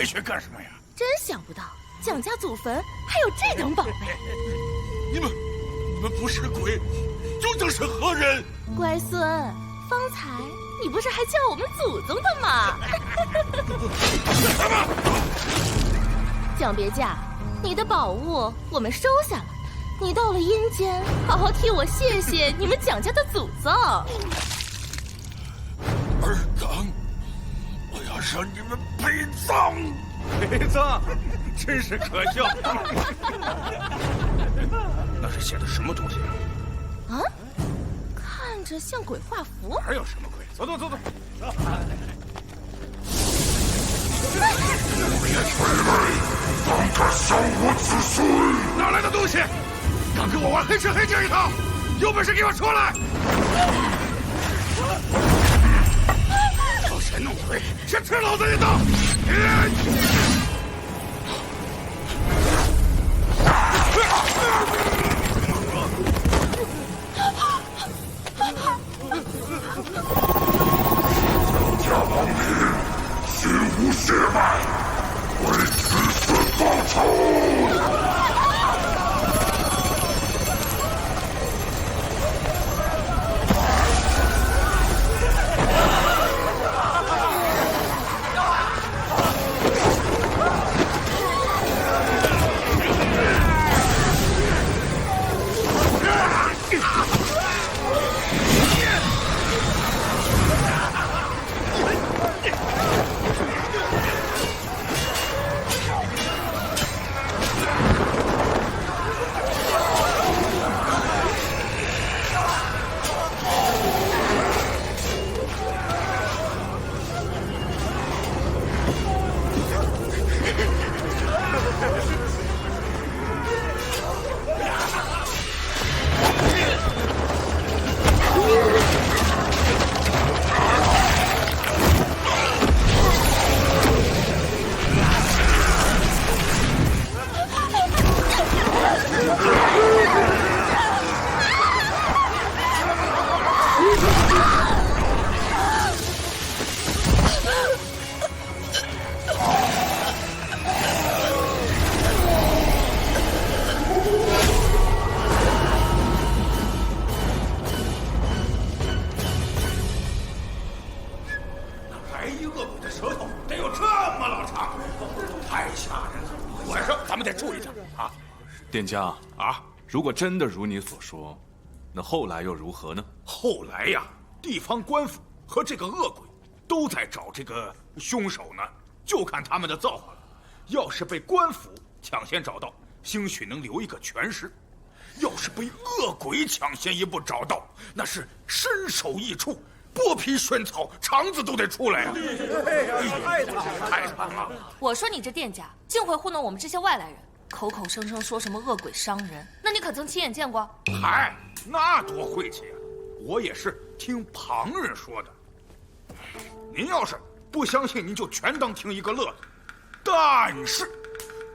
回去干什么呀？真想不到蒋家祖坟还有这等宝贝。你们不是鬼，究竟是何人？乖孙，方才你不是还叫我们祖宗的吗？什么？蒋别驾，你的宝物我们收下了，你到了阴间，好好替我谢谢你们蒋家的祖宗。尔等，我要让你们陪葬！陪葬，真是可笑。那是写的什么东西啊？啊，看着像鬼画符。还有什么鬼？走。让他伤我子孙！哪来的东西？敢跟我玩黑吃黑劲一套？有本事给我出来！弄神弄鬼，先吃老子一刀！蒋家亡灵，心无血脉，为子孙报仇！店家啊，如果真的如你所说，那后来又如何呢？后来呀，地方官府和这个恶鬼都在找这个凶手呢，就看他们的造化了。要是被官府抢先找到，兴许能留一个全尸；要是被恶鬼抢先一步找到，那是身首异处，剥皮炫草，肠子都得出来呀！太惨了！我说你这店家竟会糊弄我们这些外来人。口口声声说什么恶鬼伤人，那你可曾亲眼见过？嗨，那多晦气啊！我也是听旁人说的。您要是不相信，您就全当听一个乐子。但是，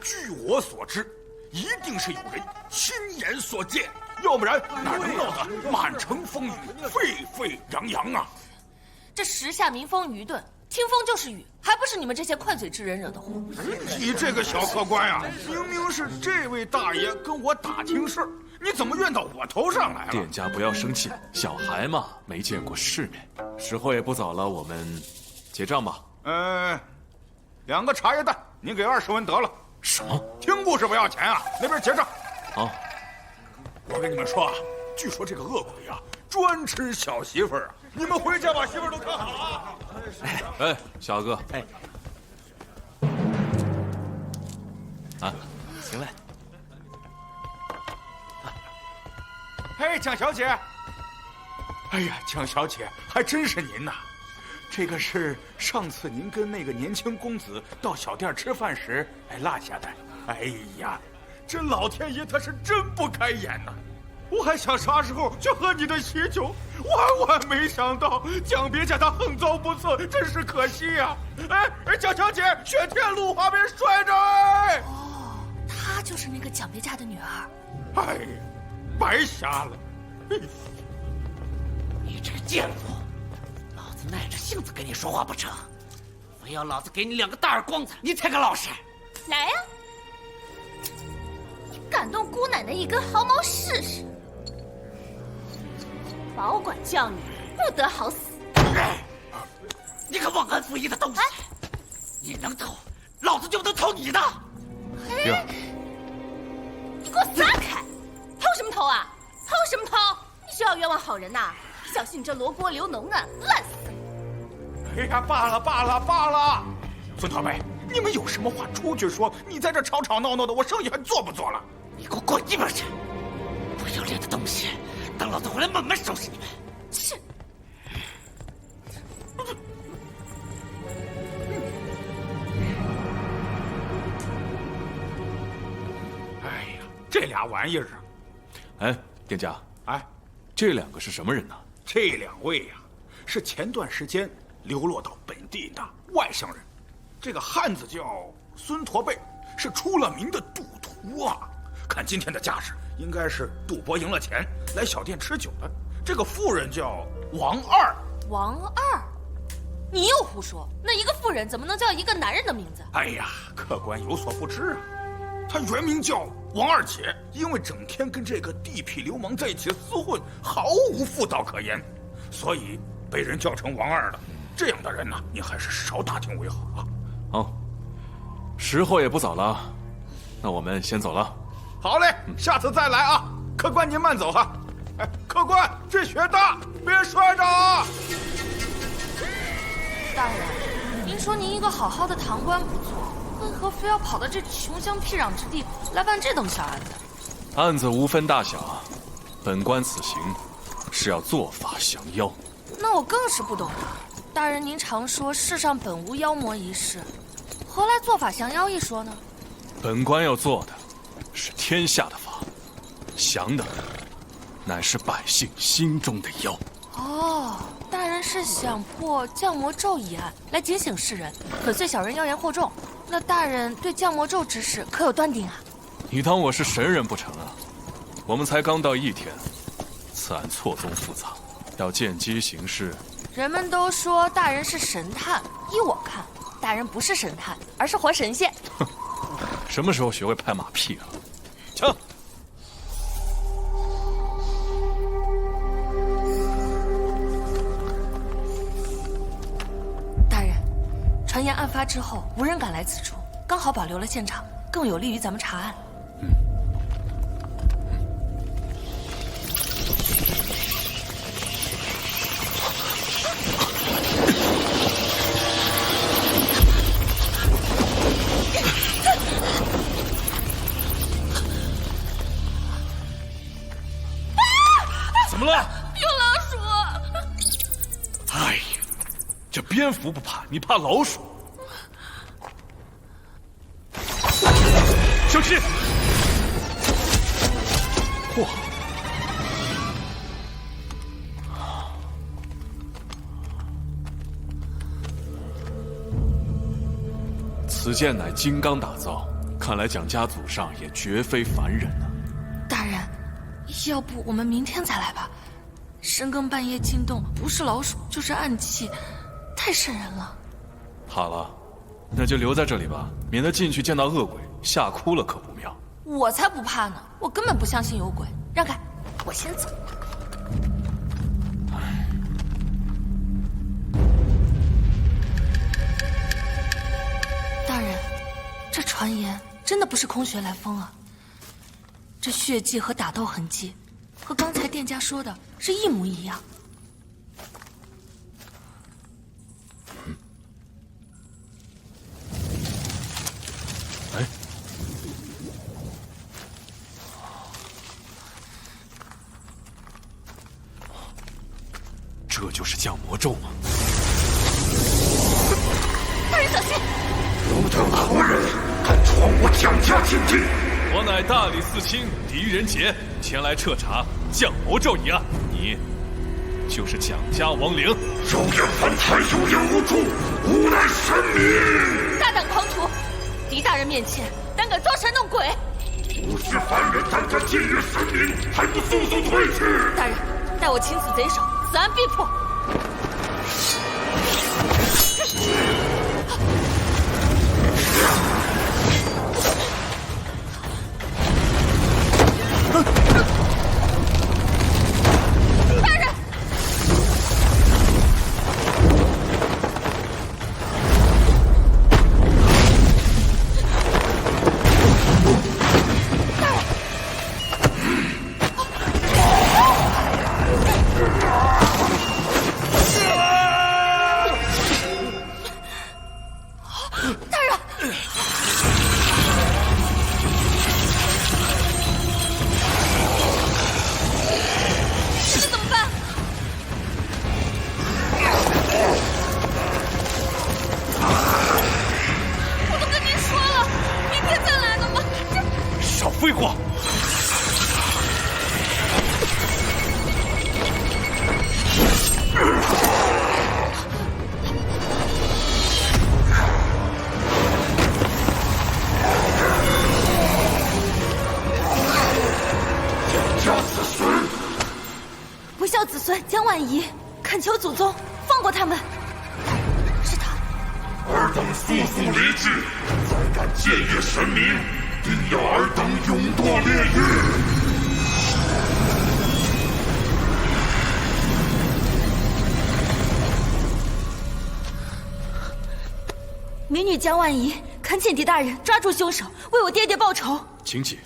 据我所知，一定是有人亲眼所见，要不然哪能闹得满城风雨，沸沸扬扬啊？这时下民风愚钝，听风就是雨，还不是你们这些快嘴之人惹的祸？你这个小客官呀，明明是这位大爷跟我打听事儿，你怎么怨到我头上来了？店家不要生气，小孩嘛，没见过世面。时候也不早了，我们结账吧。2个茶叶蛋，您给20文得了。什么？听故事不要钱啊？那边结账。好，我跟你们说啊，据说这个恶鬼啊，专吃小媳妇儿啊。你们回家把媳妇儿都看好啊！哎，小哥，啊，行嘞。哎，蒋小姐。哎呀，蒋小姐，还真是您呐！这个是上次您跟那个年轻公子到小店吃饭时落下的。哎呀，这老天爷他是真不开眼呐！我还想啥时候去喝你的喜酒，万万没想到蒋别家他横遭不测，真是可惜呀！哎，蒋小姐，雪天路滑边摔着哎！哦，她就是那个蒋别家的女儿。哎呀，白瞎了！你这个贱妇，老子耐着性子跟你说话不成？不要老子给你2个大耳光子，你才个老实！来呀、你敢动姑奶奶一根毫毛试试？保管教你不得好死！你个忘恩负义的东西！你能偷，老子就能偷你的！你给我撒开！偷什么偷啊？偷什么偷？你休要冤枉好人呐！小心你这罗锅流脓啊，烂死！哎呀，罢了！孙桃梅，你们有什么话出去说，你在这吵吵闹闹的，我生意还做不做了？你给我滚一边去！不要脸的东西，等老子回来慢慢收拾你们！是。哎呀，这俩玩意儿啊！哎，店家，哎，这2个是什么人呢？这2位呀，是前段时间流落到本地的外乡人。这个汉子叫孙驼背，是出了名的赌徒啊。看今天的架势，应该是赌博赢了钱，来小店吃酒的。这个妇人叫王二。王二，你又胡说！那一个妇人怎么能叫一个男人的名字？哎呀，客官有所不知啊，他原名叫王二姐，因为整天跟这个地痞流氓在一起厮混，毫无妇道可言，所以被人叫成王二的。这样的人呢，你还是少打听为好啊。哦，时候也不早了，那我们先走了。好嘞，下次再来啊。客官您慢走哈。哎，客官这雪大，别摔着啊。大人，您说您一个好好的堂官不做，为何非要跑到这穷乡僻壤之地来办这等小案子？案子无分大小，本官此行是要做法降妖。那我更是不懂了。大人，您常说世上本无妖魔一事，何来做法降妖一说呢？本官要做的是天下的法，降的乃是百姓心中的妖。哦，大人是想破降魔咒一案来警醒世人，粉碎小人妖言惑众。那大人对降魔咒之事可有断定啊？你当我是神人不成啊？我们才刚到1天，此案错综复杂，要见机行事。人们都说大人是神探，依我看，大人不是神探，而是活神仙。哼，什么时候学会拍马屁了？枪！大人，传言案发之后无人敢来此处，刚好保留了现场，更有利于咱们查案。怎么了？有老鼠！哎呀，这蝙蝠不怕，你怕老鼠？小心！嚯！此剑乃金刚打造，看来蒋家祖上也绝非凡人啊。大人，要不我们明天再来吧？深更半夜惊动，不是老鼠就是暗器，太瘆人了。好了，那就留在这里吧，免得进去见到恶鬼，吓哭了可不妙。我才不怕呢，我根本不相信有鬼。让开，我先走。大人，这传言真的不是空穴来风啊！这血迹和打斗痕迹，和刚才店家说的是一模一样。哎，这就是降魔咒吗？大人小心！有等何人敢闯我蒋家禁地？我乃大理寺卿狄仁杰，前来彻查降魔咒一案。你就是蒋家亡灵。有眼凡胎，有眼无珠，吾乃神明。大胆狂徒，狄大人面前胆敢装神弄鬼！吾是凡人，胆敢僭越神明，还不速速退去！大人，待我擒死贼首，此案必破。废话！不孝子孙江婉仪，恳求祖宗放过他们。是他。尔等速速离去，再敢僭越神明，定要尔等永堕烈狱！民女江婉仪恳请狄大人抓住凶手，为我爹爹报仇。请起。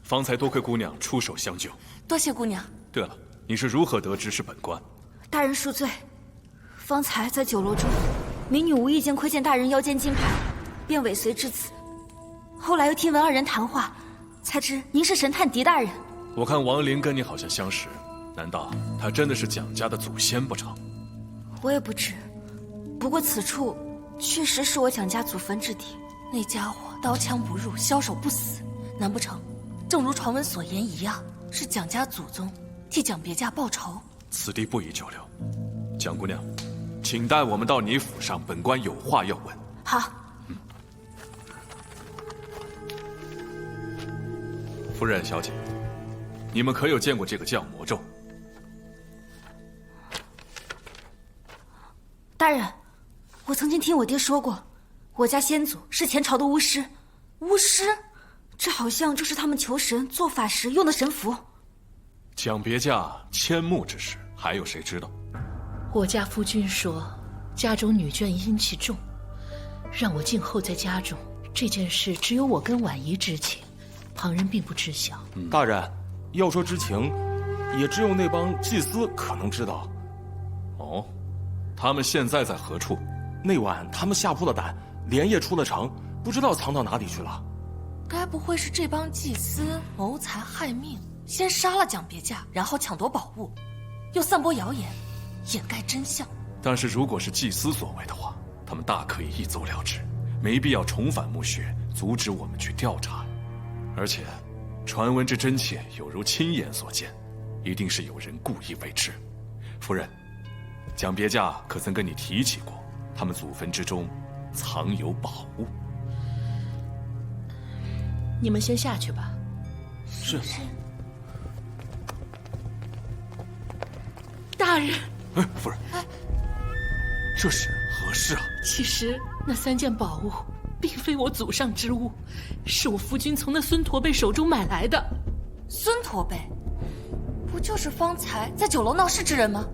方才多亏姑娘出手相救，多谢姑娘。对了，你是如何得知是本官？大人恕罪，方才在酒楼中，民女无意间窥见大人腰间金牌，便尾随至此。后来又听闻二人谈话，才知您是神探狄大人。我看王林跟你好像相识，难道他真的是蒋家的祖先不成？我也不知，不过此处确实是我蒋家祖坟之地。那家伙刀枪不入，枭首不死，难不成正如传闻所言一样，是蒋家祖宗替蒋别驾报仇？此地不宜久留。蒋姑娘，请带我们到你府上，本官有话要问。好。夫人、小姐，你们可有见过这个降魔咒？大人，我曾经听我爹说过，我家先祖是前朝的巫师。巫师？这好像就是他们求神做法时用的神符。蒋别驾迁墓之事，还有谁知道？我家夫君说，家中女眷阴气重，让我静候在家中。这件事只有我跟婉仪知情，旁人并不知晓。大人，要说知情，也只有那帮祭司可能知道。哦，他们现在在何处？那晚他们吓破了胆，连夜出了城，不知道藏到哪里去了。该不会是这帮祭司谋财害命，先杀了蒋别驾，然后抢夺宝物，又散播谣言，掩盖真相？但是如果是祭司所为的话，他们大可以一走了之，没必要重返墓穴，阻止我们去调查。而且，传闻之真切，有如亲眼所见，一定是有人故意为之。夫人，蒋别驾可曾跟你提起过，他们祖坟之中藏有宝物？你们先下去吧。是。大人，夫人，这是何事啊？其实那3件宝物并非我祖上之物，是我夫君从那孙驼背手中买来的。孙驼背，不就是方才在酒楼闹事之人吗？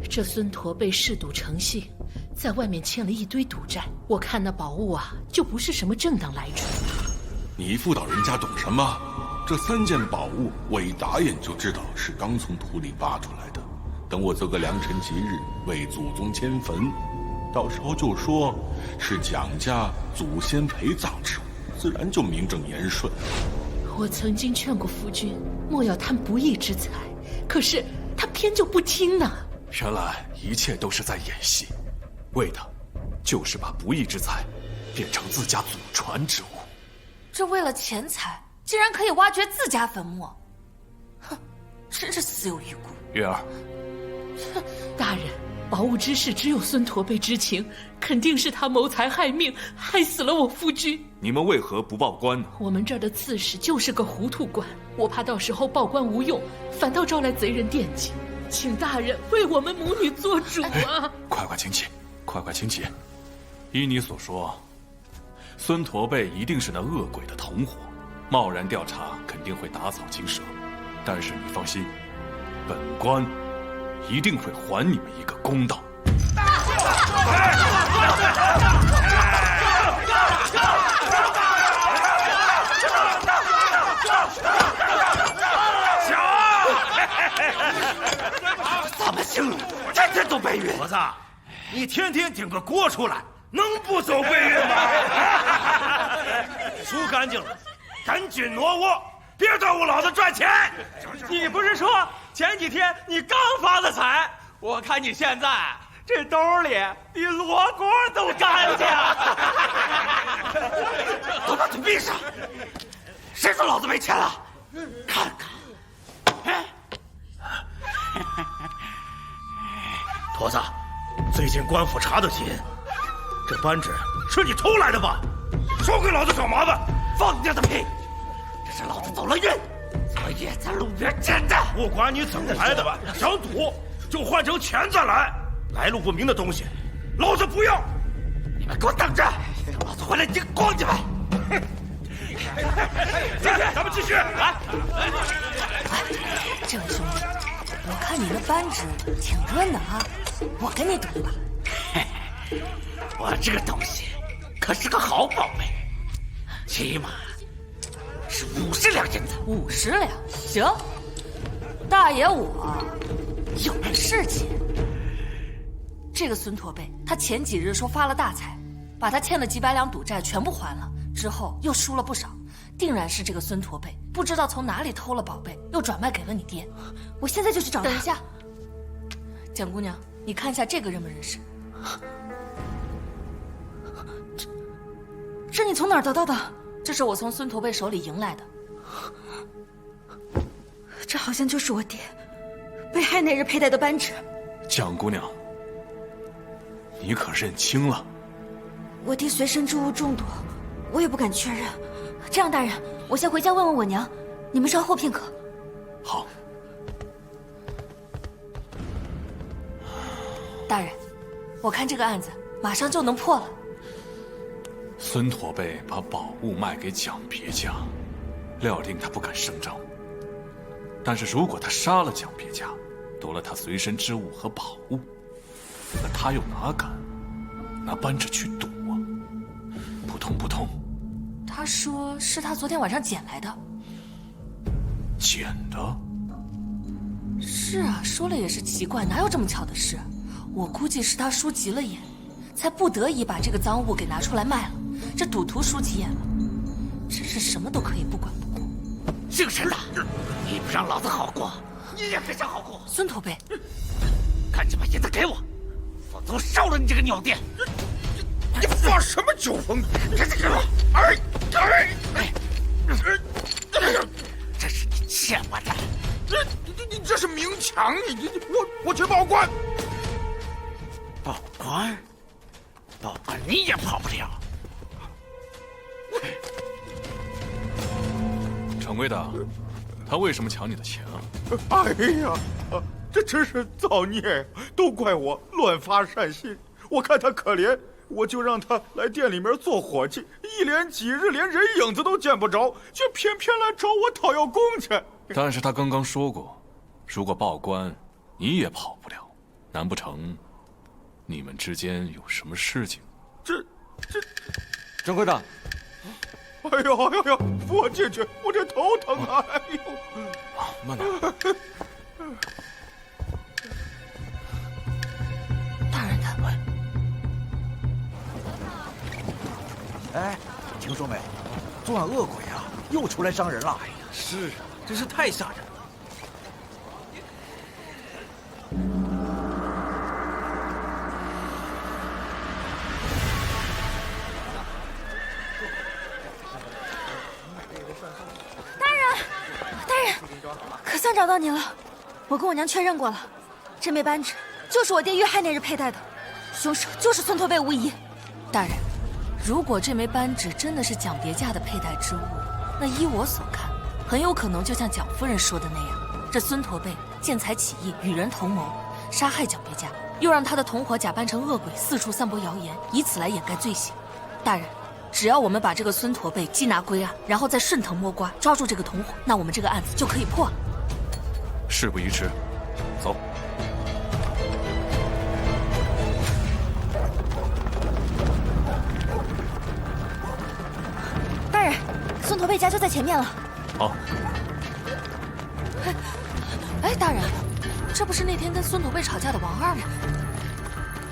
这孙驼背嗜赌成性，在外面欠了一堆赌债。我看那宝物啊，就不是什么正当来处。你妇道人家懂什么？这3件宝物，我一打眼就知道是刚从土里挖出来的。等我择个良辰吉日为祖宗迁坟，到时候就说是蒋家祖先陪葬之物，自然就名正言顺。我曾经劝过夫君莫要贪不义之财，可是他偏就不听呢。原来一切都是在演戏，为的就是把不义之财变成自家祖传之物。这为了钱财，竟然可以挖掘自家坟墓，哼，真是死有余辜。月儿，大人，宝物之事只有孙驼背知情，肯定是他谋财害命，害死了我夫君。你们为何不报官呢？我们这儿的刺史就是个糊涂官，我怕到时候报官无用，反倒招来贼人惦记。请大人为我们母女做主啊！快快请起，快快请起。依你所说，孙驼背一定是那恶鬼的同伙，贸然调查肯定会打草惊蛇。但是你放心，本官一定会还你们一个公道。咱们行了，天天都背运。婆子，你天天顶个锅出来，能不走背运吗？输干净了，赶紧挪窝，别耽误老子赚钱。你不是说前几天你刚发的财？我看你现在这兜里比罗锅都干净。都把嘴闭上！谁说老子没钱了？看看。婆子，最近官府查得紧，这扳指是你偷来的吧？少给老子找麻烦！放你的屁！这是老子走了运，所以在路边捡的。不管你怎么来的，想赌就换成钱再来。来路不明的东西，老子不要！你们给我等着，等老子回来精光你们！咱们继续来。这位兄弟，我看你那扳指挺润的啊，我跟你赌一把。我这个东西可是个好宝贝，起码是50两银子。50两，行。大爷我有的是钱。这个孙驼背，他前几日说发了大财，把他欠的几百两赌债全部还了，之后又输了不少，定然是这个孙驼背不知道从哪里偷了宝贝，又转卖给了你爹。我现在就去找他。等一下，蒋姑娘，你看一下这个认不认识？这你从哪儿得到的？这是我从孙驼背手里赢来的。这好像就是我爹被害那日佩戴的扳指。蒋姑娘，你可认清了？我爹随身之物众多，我也不敢确认。这样，大人，我先回家问问我娘，你们稍后片刻。好。大人，我看这个案子马上就能破了。孙驼背把宝物卖给蒋别家，料定他不敢声张。但是如果他杀了蒋别家，夺了他随身之物和宝物，那他又哪敢拿扳指去赌啊？扑通扑通。他说是他昨天晚上捡来的。捡的？是啊，说了也是奇怪，哪有这么巧的事？我估计是他输急了眼，才不得已把这个赃物给拿出来卖了。这赌徒输急眼了，真是什么都可以不管不顾。姓沈的，你不让老子好过，你也别想好过。孙驼背，赶紧把银子给我，否则我烧了你这个鸟店！你发什么酒疯？赶紧给我！这是你欠我的。你这是明抢！我去报官。报官？报官你也跑不了。掌柜的，他为什么抢你的钱啊？哎呀，这真是造孽！都怪我乱发善心。我看他可怜，我就让他来店里面做伙计，一连几日连人影子都见不着，却偏偏来找我讨要工钱。但是他刚刚说过，如果报官，你也跑不了。难不成你们之间有什么事情？这，掌柜的。哎呦！扶我进去，我这头疼啊！哎呦，慢点。大人他们，哎，听说没？昨晚恶鬼啊，又出来伤人了。哎呀，是啊，真是太吓人了。可算找到你了，我跟我娘确认过了，这枚扳指就是我爹遇害那日佩戴的，凶手就是孙驼背无疑。大人，如果这枚扳指真的是蒋别家的佩戴之物，那依我所看，很有可能就像蒋夫人说的那样，这孙驼背见财起意，与人同谋，杀害蒋别家，又让他的同伙假扮成恶鬼，四处散播谣言，以此来掩盖罪行。大人，只要我们把这个孙驼背缉拿归案，然后再顺藤摸瓜抓住这个同伙，那我们这个案子就可以破了。事不宜迟，走。大人，孙驼背家就在前面了。好。哎，大人，这不是那天跟孙驼背吵架的王二吗？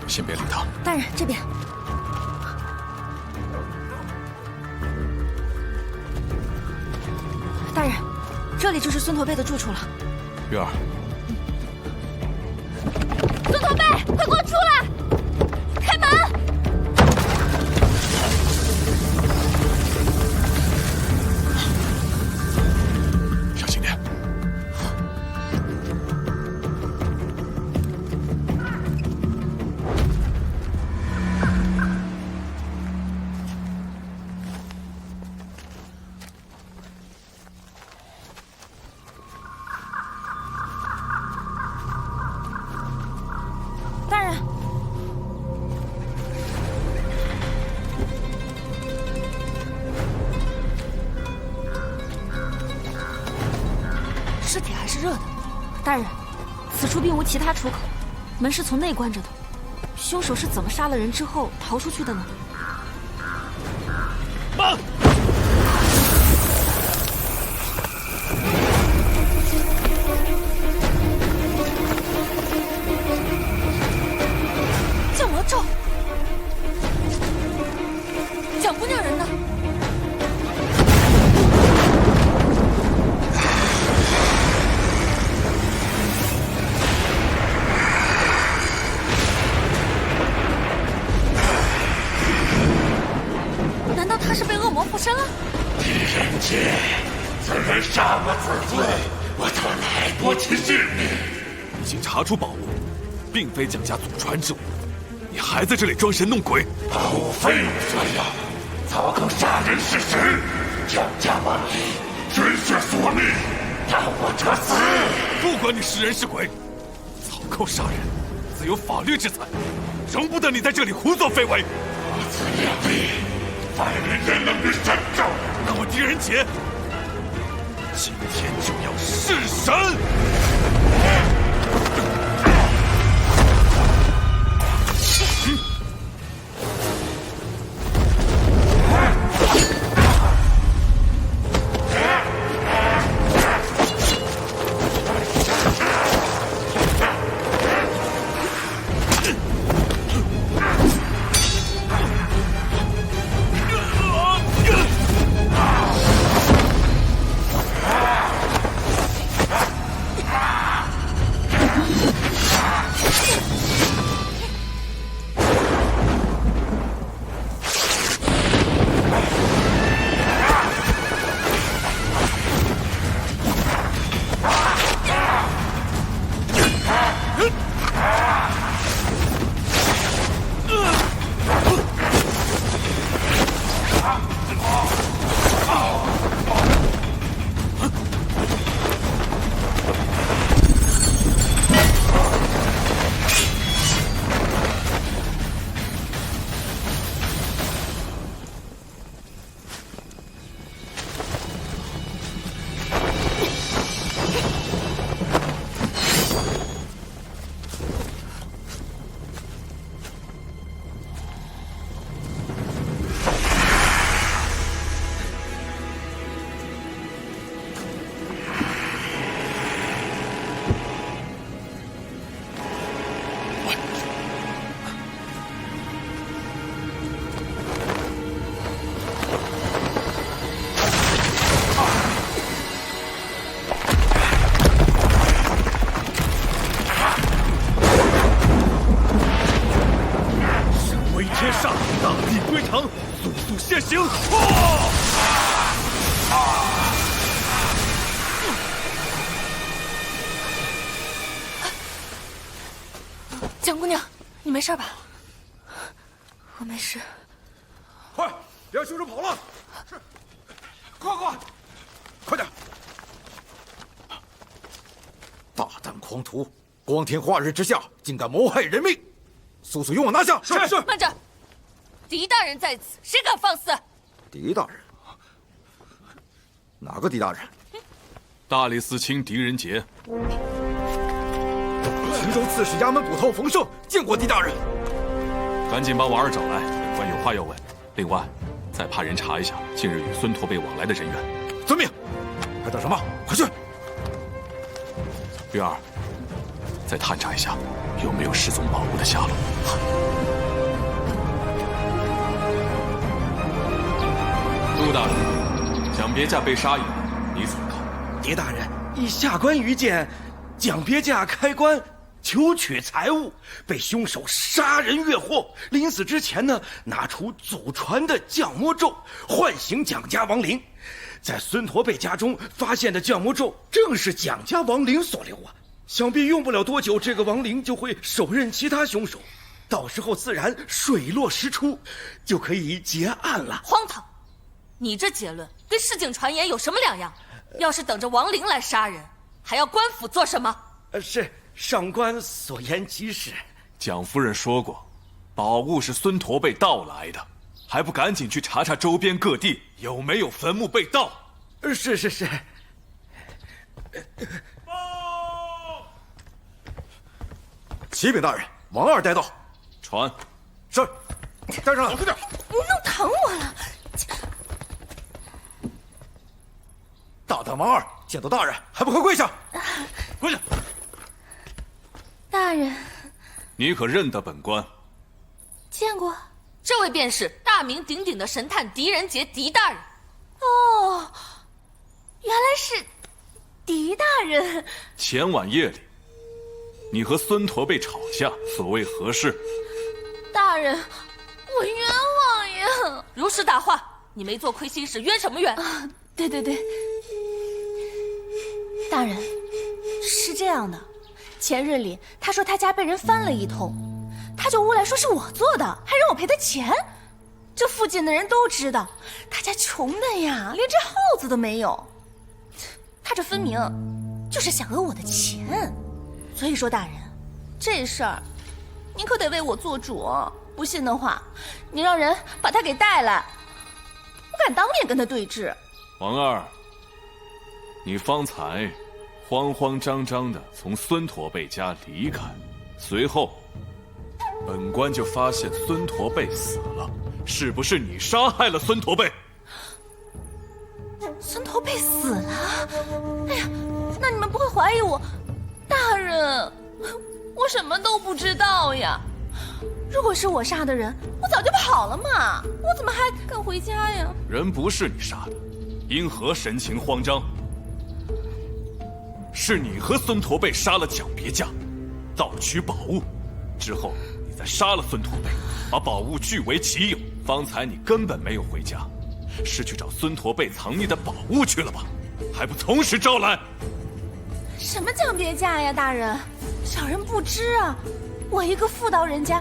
先别理他。大人，这边。大人，这里就是孙驼背的住处了。月儿，孙驼背，快给我出来！开门！小心点。大人，尸体还是热的。大人，此处并无其他出口，门是从内关着的。凶手是怎么杀了人之后逃出去的呢？慢！降魔咒，蒋姑娘人呢？难道她是被恶魔附身了？狄仁杰，此人杀我自尊，我特来夺其性命。已经查出宝物，并非蒋家祖传之物，你还在这里装神弄鬼？宝物非我所有，曹更杀人是实，蒋家万里，鲜血索命，要我者死。不管你是人是鬼，曹寇杀人自有法律之裁，容不得你在这里胡作非为。如此两地，犯人焉能于神咒？那我狄仁杰今天就要弑神！现行！蒋姑娘，你没事吧？我没事。快，别让凶手跑了！是，快点！大胆狂徒，光天化日之下竟敢谋害人命，速速与我拿下！是。慢着，狄大人在此，谁敢放肆？狄大人？哪个狄大人？大理寺卿狄仁杰。徐州刺史衙门捕头冯胜见过狄大人。赶紧把王二找来，本官有话要问。另外，再派人查一下近日与孙驼背往来的人员。遵命。还等什么？快去！玉儿，再探查一下，有没有失踪宝物的下落。陆大人，蒋别驾被杀一案，你怎么看？狄大人，以下官愚见，蒋别驾开棺求取财物，被凶手杀人越货。临死之前呢，拿出祖传的降魔咒，唤醒蒋家亡灵。在孙驼背家中发现的降魔咒，正是蒋家亡灵所留啊。想必用不了多久，这个亡灵就会手刃其他凶手，到时候自然水落石出，就可以结案了。荒唐！你这结论跟市井传言有什么两样？要是等着亡灵来杀人，还要官府做什么？是上官所言极是。蒋夫人说过，宝物是孙驼背盗来的，还不赶紧去查查周边各地有没有坟墓被盗？是。启禀大人，王二带到。传。是。带上来，快点！你弄疼我了。大胆王二，见到大人还不快跪下！跪下！大人，你可认得本官？见过。这位便是大名鼎鼎的神探狄仁杰，狄大人。哦，原来是狄大人。前晚夜里，你和孙驼背吵架，所谓何事？大人，我冤枉呀！如实答话，你没做亏心事，冤什么冤？啊，对，大人，是这样的，前日里他说他家被人翻了一通，他就诬来说是我做的，还让我赔他钱。这附近的人都知道，他家穷的呀，连只耗子都没有。他这分明就是想讹我的钱。所以说，大人，这事儿您可得为我做主，不信的话，你让人把他给带来，我敢当面跟他对质。王二，你方才慌慌张张地从孙驼背家离开，随后本官就发现孙驼背死了，是不是你杀害了孙驼背？孙驼背死了？哎呀，那你们不会怀疑我？大人，我什么都不知道呀。如果是我杀的人，我早就跑了嘛，我怎么还敢回家呀？人不是你杀的，因何神情慌张？是你和孙驼背杀了蒋别驾，盗取宝物，之后你再杀了孙驼背，把宝物据为己有。方才你根本没有回家，是去找孙驼背藏匿的宝物去了吧？还不从实招来！什么蒋别驾呀，大人，小人不知啊。我一个妇道人家，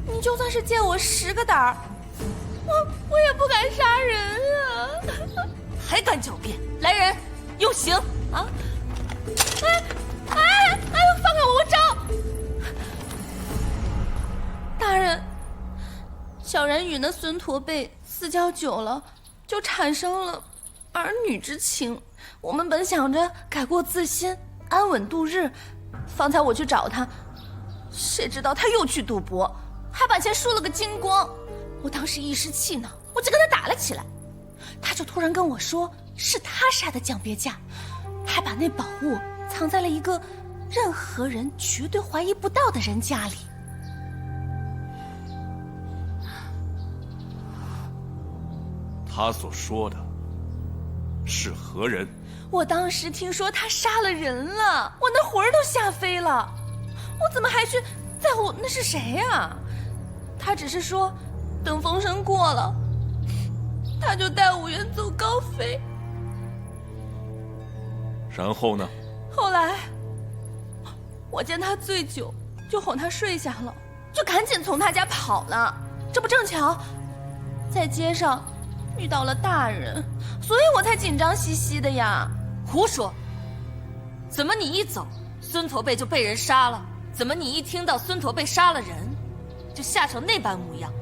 你就算是借我10个胆儿，我也不敢杀人啊！还敢狡辩！来人，用刑！啊！哎，放开我，我招！大人，小人与那孙驼背私交久了，就产生了儿女之情。我们本想着改过自新，安稳度日。方才我去找他，谁知道他又去赌博，还把钱输了个精光。我当时一时气恼，我就跟他打了起来。他就突然跟我说是他杀的蒋别驾，还把那宝物藏在了一个任何人绝对怀疑不到的人家里。他所说的是何人？我当时听说他杀了人了，我那魂儿都吓飞了。我怎么还去在乎那是谁呀？他只是说等风声过了，他就带我远走高飞。然后呢？后来我见他醉酒，就哄他睡下了，就赶紧从他家跑了。这不正巧在街上遇到了大人，所以我才紧张兮兮的呀。胡说！怎么你一走，孙驼背就被人杀了？怎么你一听到孙驼背杀了人，就吓成那般模样？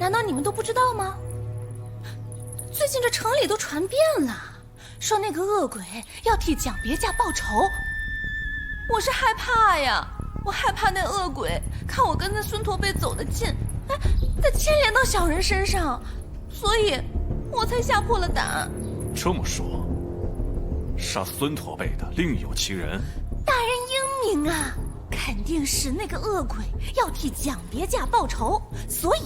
难道你们都不知道吗？最近这城里都传遍了，说那个恶鬼要替蒋别驾报仇。我是害怕呀，我害怕那恶鬼看我跟那孙驼背走得近，哎，再牵连到小人身上，所以我才吓破了胆。这么说，杀孙驼背的另有其人？大人英明啊，肯定是那个恶鬼要替蒋别驾报仇，所以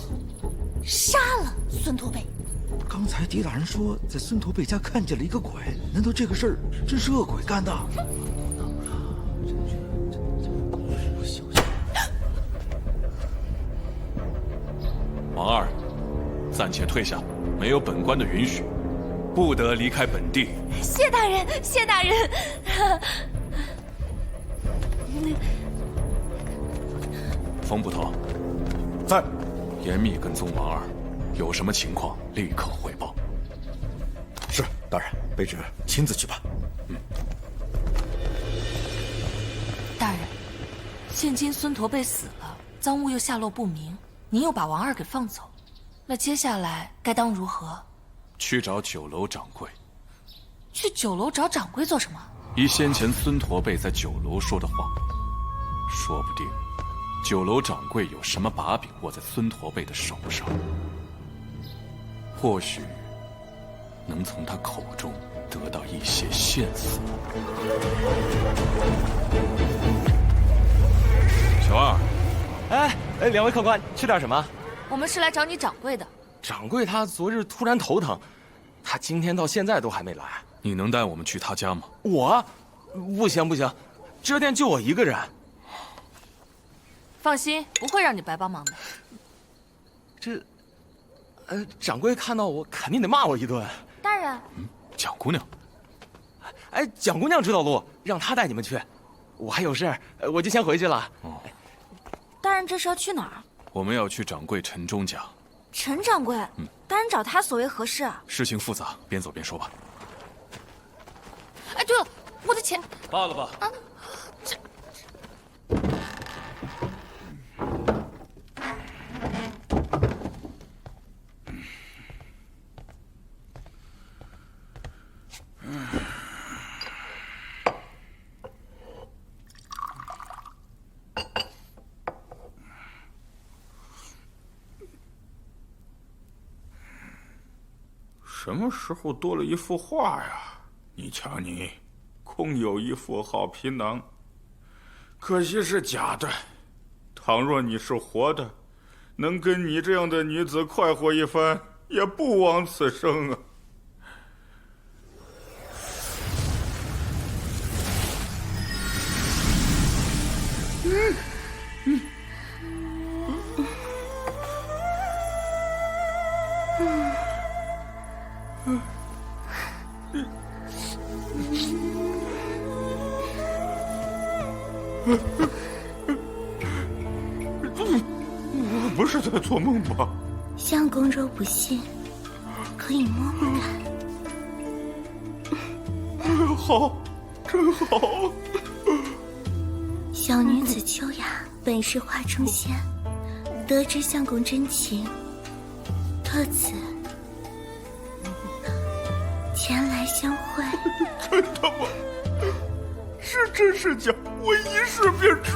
杀了孙驼背。刚才狄大人说在孙驼背家看见了一个鬼，难道这个事儿真是恶鬼干的？王二，暂且退下，没有本官的允许，不得离开本地。谢大人，谢大人。冯捕头，在，严密跟踪王二，有什么情况立刻汇报。是，大人，卑职亲自去办。大人，现今孙驼背死了，赃物又下落不明，您又把王二给放走，那接下来该当如何？去找酒楼掌柜。去酒楼找掌柜做什么？依先前孙驼背在酒楼说的话，说不定酒楼掌柜有什么把柄握在孙驼背的手上，或许能从他口中得到一些线索。小二，哎，两位客官，吃点什么？我们是来找你掌柜的。掌柜他昨日突然头疼，他今天到现在都还没来。你能带我们去他家吗？我，不行，这店就我一个人。放心，不会让你白帮忙的。这，掌柜看到我肯定得骂我一顿。大人，蒋姑娘，哎，蒋姑娘知道路，让她带你们去。我还有事，我就先回去了。大人这是要去哪儿？我们要去掌柜陈忠家。陈掌柜，大人找他所为何事啊？事情复杂，边走边说吧。哎，对了，我的钱。罢了吧。啊，什么时候多了一幅画呀？你瞧你，空有一副好皮囊，可惜是假的。倘若你是活的，能跟你这样的女子快活一番，也不枉此生啊。不是在做梦吧？相公若不信，可以摸摸看。好，真好。小女子秋雅本是画中仙，得知相公真情，特此前来相会。真的吗？是真是假？我一试便知。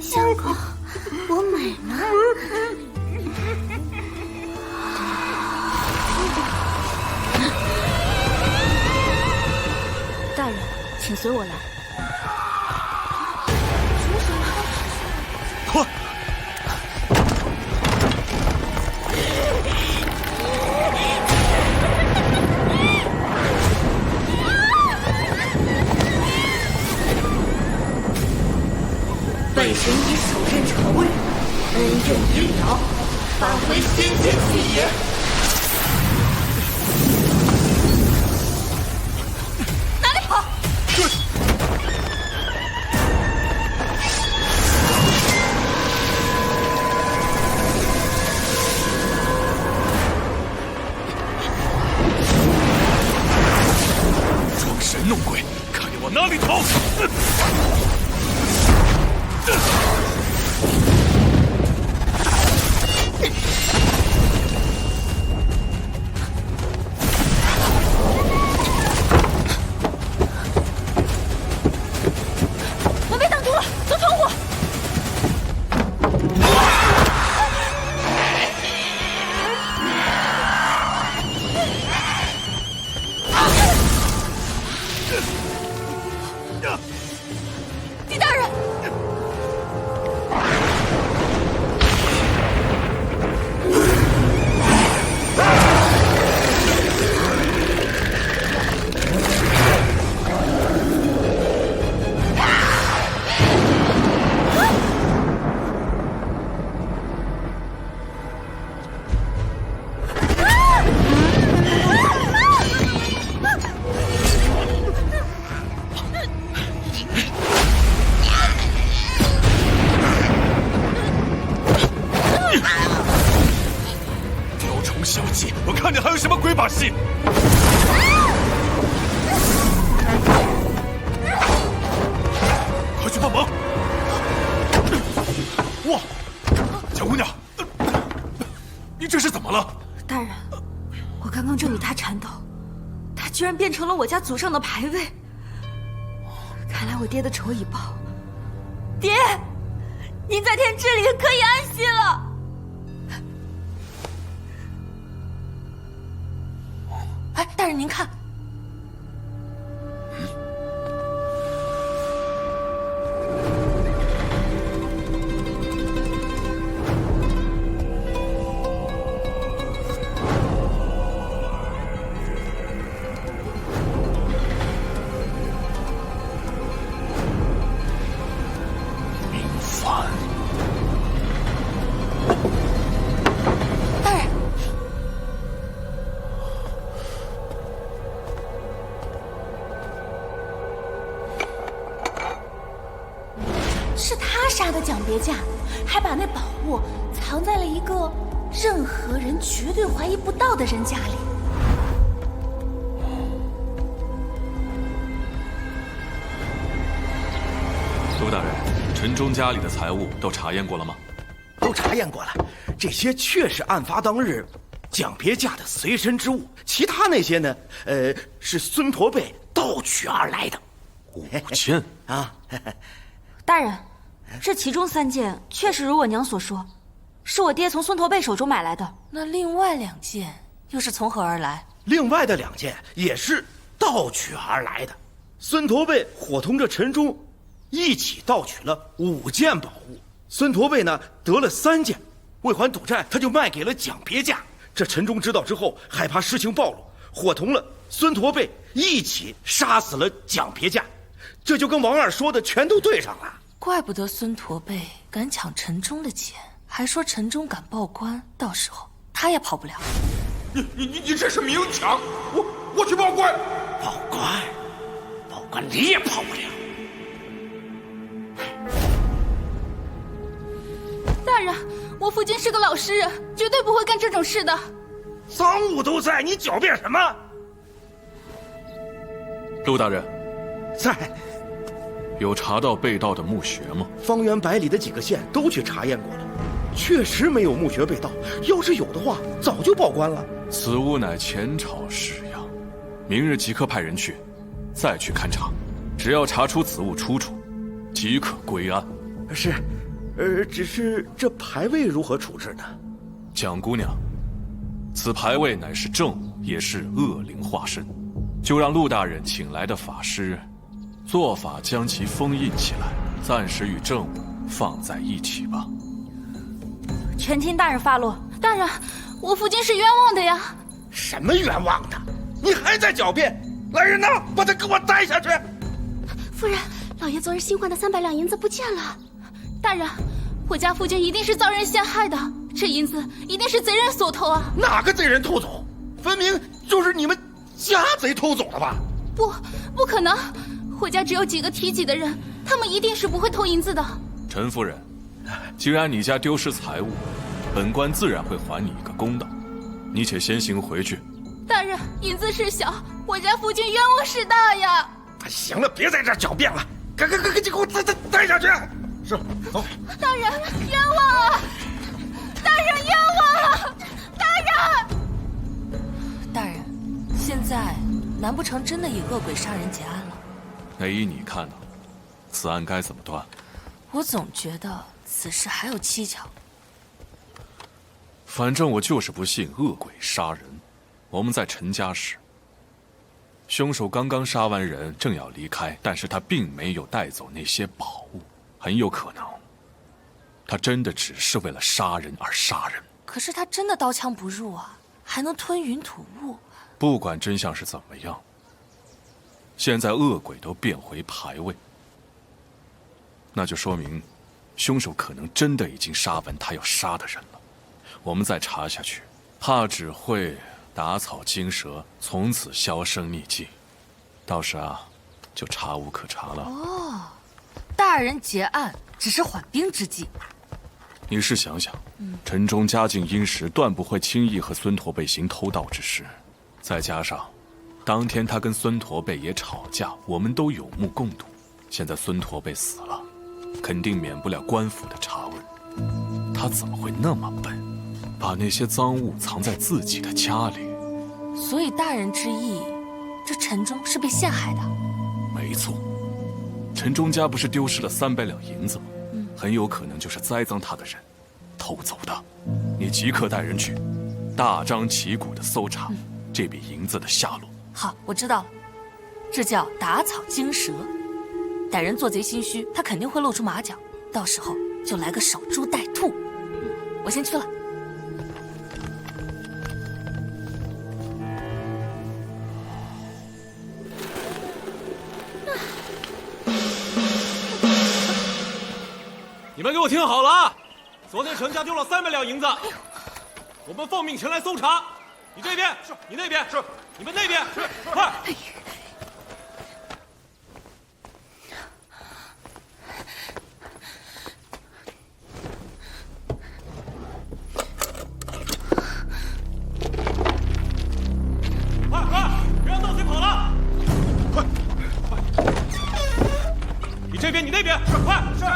相公，我美吗？大人，请随我来。快！本神已手刃仇人，恩怨已了，返回仙界去也。哪里跑？装神弄鬼，看你往哪里逃！呢？狄大人，雕虫小技，我看你还有什么鬼把戏！快去帮忙！哇，蒋姑娘，你这是怎么了？大人，我刚刚正与他缠斗，他居然变成了我家祖上的牌位。看来我爹的仇已报。爹，您在天之灵可以安息了。哎，大人您看。是他杀的蒋别驾，还把那宝物藏在了一个任何人绝对怀疑不到的人家里。陆大人，陈忠家里的财物都查验过了吗？都查验过了，这些确是案发当日蒋别驾的随身之物，其他那些呢，是孙驼背盗取而来的。5件啊！大人，这其中3件确实如我娘所说，是我爹从孙驼背手中买来的。那另外2件又是从何而来？另外的2件也是盗取而来的。孙驼背伙同着陈忠一起盗取了5件宝物，孙驼背呢得了3件，为还赌债，他就卖给了蒋别驾。这陈忠知道之后，害怕事情暴露，伙同了孙驼背一起杀死了蒋别驾。这就跟王二说的全都对上了。怪不得孙驼背敢抢陈忠的钱，还说陈忠敢报官，到时候他也跑不了。你这是明抢！我去报官！报官你也跑不了。大人，我父亲是个老实人，绝对不会干这种事的。赃物都在，你狡辩什么？陆大人，在。有查到被盗的墓穴吗？方圆100里的几个县都去查验过了，确实没有墓穴被盗。要是有的话，早就报官了。此物乃前朝式样，明日即刻派人去，再去勘查。只要查出此物出处，即可归案。是，只是这牌位如何处置呢？蒋姑娘，此牌位乃是正物，也是恶灵化身，就让陆大人请来的法师做法将其封印起来，暂时与正物放在一起吧。全听大人发落。大人，我父亲是冤枉的呀。什么冤枉的？你还在狡辩？来人呐，把他给我带下去！夫人，老爷昨日新换的300两银子不见了。大人，我家父亲一定是遭人陷害的，这银子一定是贼人所偷啊！哪个贼人偷走？分明就是你们家贼偷走了吧？不可能！我家只有几个体己的人，他们一定是不会偷银子的。陈夫人，既然你家丢失财物，本官自然会还你一个公道。你且先行回去。大人，银子事小，我家父亲冤枉事大呀！行了，别在这狡辩了，赶紧给我带下去！是，走。大人冤枉啊！大人冤枉啊！大人，现在难不成真的以恶鬼杀人结案了？那依你看呢？此案该怎么断？我总觉得此事还有蹊跷。反正我就是不信恶鬼杀人。我们在陈家时，凶手刚刚杀完人，正要离开，但是他并没有带走那些宝物，很有可能，他真的只是为了杀人而杀人。可是他真的刀枪不入啊，还能吞云吐雾。不管真相是怎么样，现在恶鬼都变回牌位，那就说明，凶手可能真的已经杀完他要杀的人了。我们再查下去，怕只会打草惊蛇，从此销声匿迹，到时就查无可查了。哦，大人结案只是缓兵之计。你试想想，陈忠家境殷实，断不会轻易和孙驼背行偷盗之事。再加上，当天他跟孙驼背也吵架，我们都有目共睹。现在孙驼背死了，肯定免不了官府的查问。他怎么会那么笨，把那些赃物藏在自己的家里？所以大人之意，这陈忠是被陷害的。没错，陈忠家不是丢失了300两银子吗？很有可能就是栽赃他的人偷走的。你即刻带人去，大张旗鼓地搜查这笔银子的下落。好，我知道了，这叫打草惊蛇。歹人做贼心虚，他肯定会露出马脚，到时候就来个守株待兔。我先去了。你们给我听好了啊！昨天陈家丢了300两银子，我们奉命前来搜查。你这边是，你那边是，你们那边是，快！快，别让盗贼跑了！快！你这边，你那边是，快！是。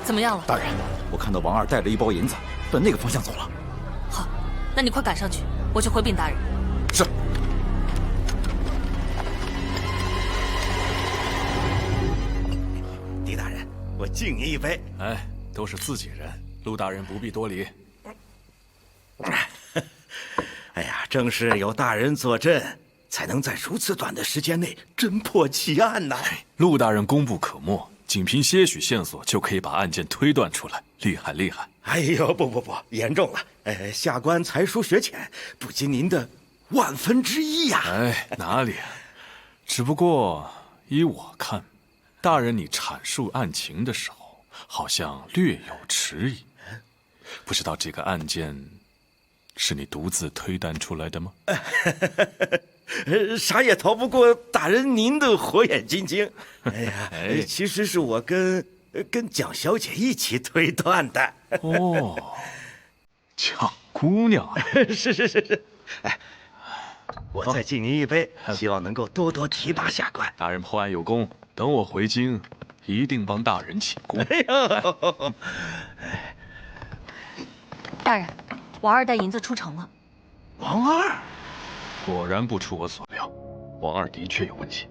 怎么样了？大人，我看到王二带了一包银子，奔那个方向走了。好，那你快赶上去，我去回禀大人。是。狄大人，我敬您一杯。哎，都是自己人，陆大人不必多礼。哎呀，正是有大人坐镇，才能在如此短的时间内侦破奇案呐。陆大人功不可没。仅凭些许线索就可以把案件推断出来，厉害厉害！哎呦，不，严重了！下官才疏学浅，不及您的1/1000呀！哎，哪里？只不过依我看，大人你阐述案情的时候，好像略有迟疑。不知道这个案件是你独自推断出来的吗？啥也逃不过大人您的火眼金睛。哎呀，其实是我跟蒋小姐一起推断的。哦，蒋姑娘，是。哎，我再敬您一杯，希望能够多多提拔下官。大人破案有功，等我回京，一定帮大人请功。哎呦，大人，王二带银子出城了。王二。果然不出我所料，王二的确有问题。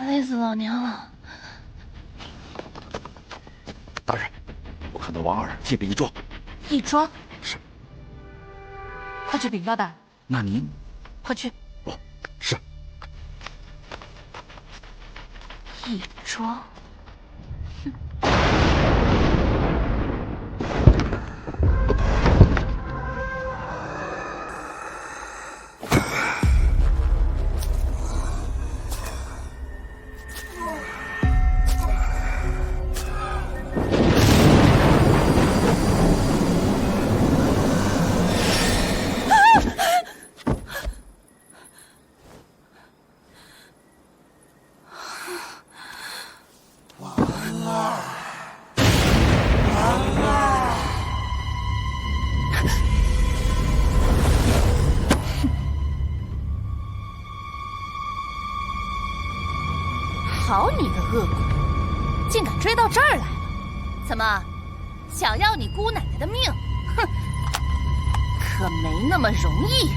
累死老娘了！大人，我看到王二进了一庄。一庄？是。快去禀报大人。那您快去。哦，是。一庄。哼。到这儿来了，怎么，想要你姑奶奶的命？哼，可没那么容易呀！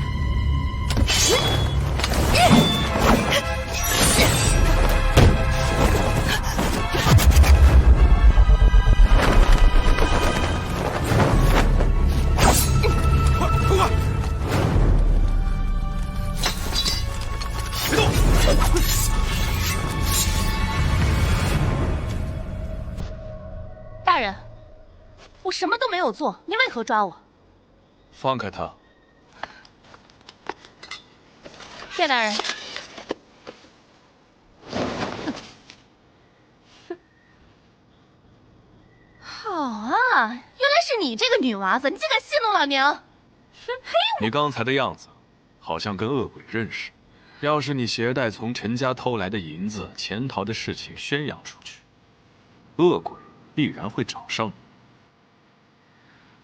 大人，我什么都没有做，你为何抓我？放开他！谢大人。好啊，原来是你这个女娃子，你竟敢戏弄老娘！你刚才的样子，好像跟恶鬼认识。要是你携带从陈家偷来的银子潜逃的事情宣扬出去，恶鬼必然会找上你。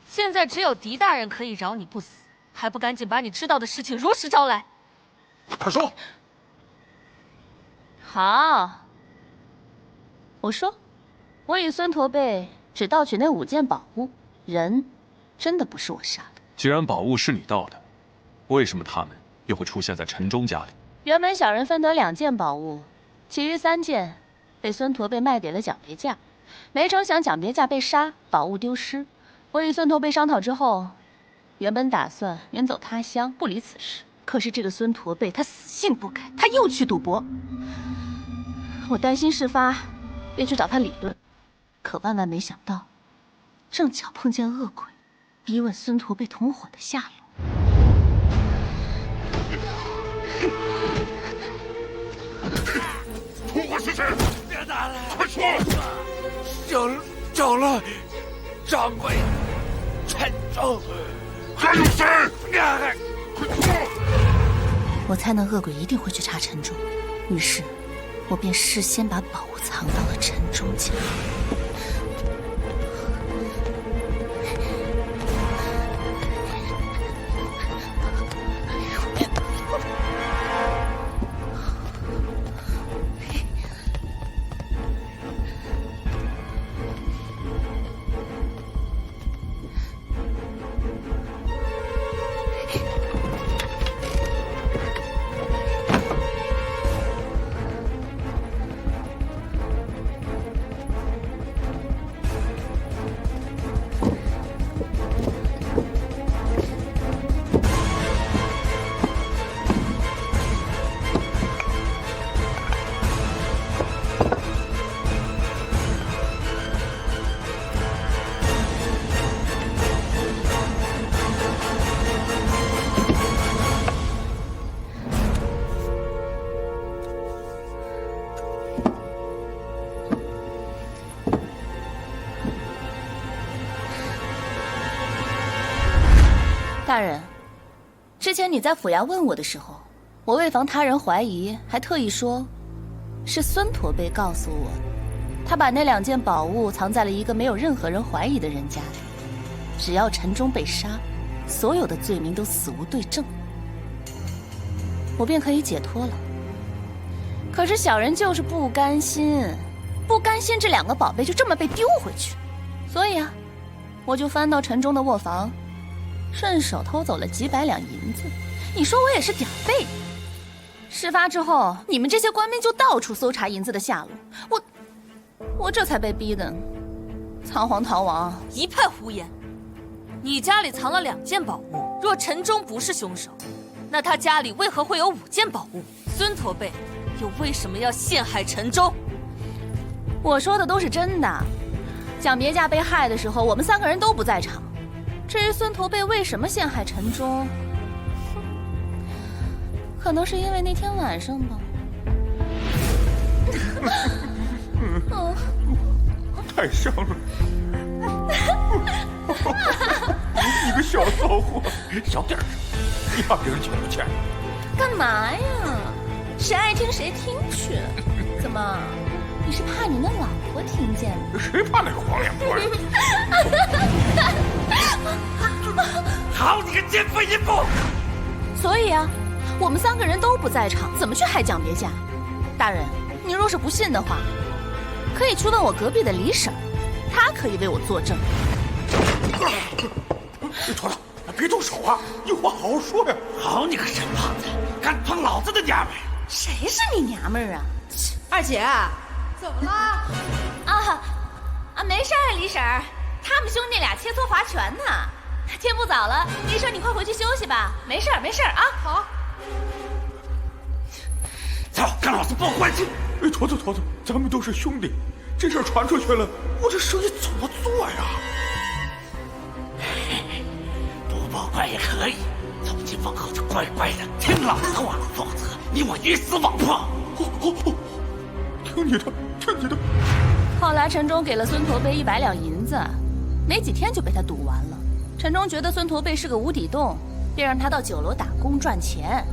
现在只有狄大人可以饶你不死，还不赶紧把你知道的事情如实招来？快说。好，我说，我与孙驼背只盗取那5件宝物，人真的不是我杀的。既然宝物是你盗的，为什么他们又会出现在陈忠家里？原本小人分得2件宝物，其余3件被孙驼背卖给了蒋别驾，没成想蒋别驾被杀，宝物丢失。我与孙驼背商讨之后，原本打算远走他乡，不理此事。可是这个孙驼背他死性不改，他又去赌博。我担心事发，便去找他理论，可万万没想到，正巧碰见恶鬼，逼问孙驼背同伙的下落。同伙是谁？别打了！快说！找了掌柜陈忠，还有谁？快说！我猜那恶鬼一定会去查陈忠，于是，我便事先把宝物藏到了陈忠家。大人，之前你在府衙问我的时候，我为防他人怀疑，还特意说，是孙驼背告诉我，他把那2件宝物藏在了一个没有任何人怀疑的人家里。只要陈忠被杀，所有的罪名都死无对证，我便可以解脱了。可是小人就是不甘心，不甘心这2个宝贝就这么被丢回去，所以啊，我就翻到陈忠的卧房。顺手偷走了几百两银子，你说我也是点儿背。事发之后，你们这些官兵就到处搜查银子的下落，我这才被逼的仓皇逃亡。一派胡言！你家里藏了2件宝物，若陈忠不是凶手，那他家里为何会有5件宝物？孙驼背又为什么要陷害陈忠？我说的都是真的。蒋别驾被害的时候，我们3个人都不在场。至于孙驼背为什么陷害陈忠，可能是因为那天晚上吧。太香了！你个小骚货，小点声，你怕别人听不见？干嘛呀？谁爱听谁听去。怎么，你是怕你那老婆听见吗？谁怕那个黄脸婆呀？好你个奸夫淫妇！所以啊，我们3个人都不在场，怎么去害蒋别驾？大人，您若是不信的话，可以去问我隔壁的李婶，她可以为我作证。坨坨，别动手啊！有话好好说呀！好你个沈胖子，敢碰老子的娘们！谁是你娘们儿啊？二姐，怎么了？没事儿，李婶儿，他们兄弟俩切磋划拳呢。天不早了，李婶儿你快回去休息吧。没事儿啊。好。走，跟老子报官去！坨坨，咱们都是兄弟，这事儿传出去了，我这生意怎么做呀？不报官也可以，从今往后就乖乖的听老子的话，否则你我鱼死网破。听你的。后来陈忠给了孙驼背100两银子，没几天就被他赌完了。陈忠觉得孙驼背是个无底洞，便让他到酒楼打工赚钱。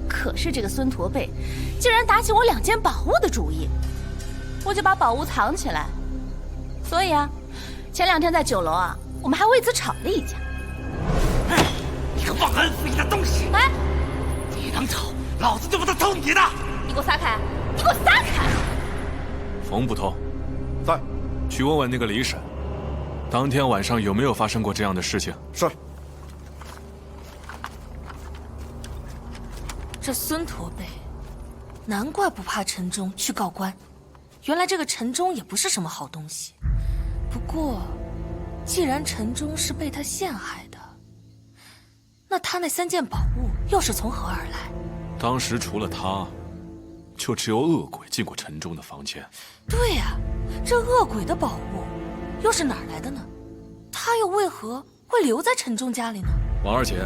可是这个孙驼背竟然打起我2件宝物的主意，我就把宝物藏起来。所以前2天在酒楼我们还为此吵了一架。你个忘恩负义的东西！你能走，老子就不能偷你的！你给我撒开！你给我撒开！冯捕头，在，去问问那个李婶，当天晚上有没有发生过这样的事情？是。这孙驼背，难怪不怕陈忠去告官，原来这个陈忠也不是什么好东西。不过，既然陈忠是被他陷害的，那他那3件宝物又是从何而来？当时除了他，就只有恶鬼进过陈忠的房间。对呀，这恶鬼的宝物又是哪儿来的呢？他又为何会留在陈忠家里呢？王二姐，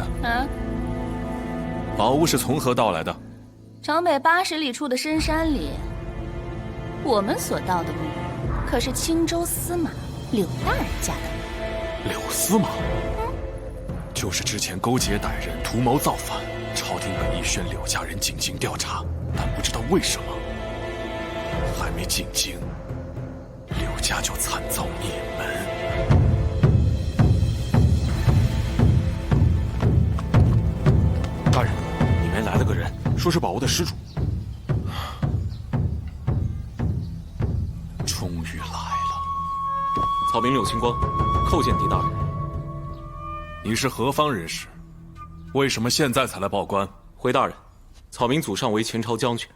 宝物是从何到来的？城北80里处的深山里，我们所盗的物可是青州司马柳大人家的。柳司马？就是之前勾结歹人，图谋造反，朝廷本意宣柳家人进京调查，但不知道为什么，还没进京，柳家就惨遭灭门。大人，里面来了个人，说是宝物的失主。终于来了。草民柳青光，叩见狄大人。你是何方人士？为什么现在才来报官？回大人，草民祖上为前朝将军，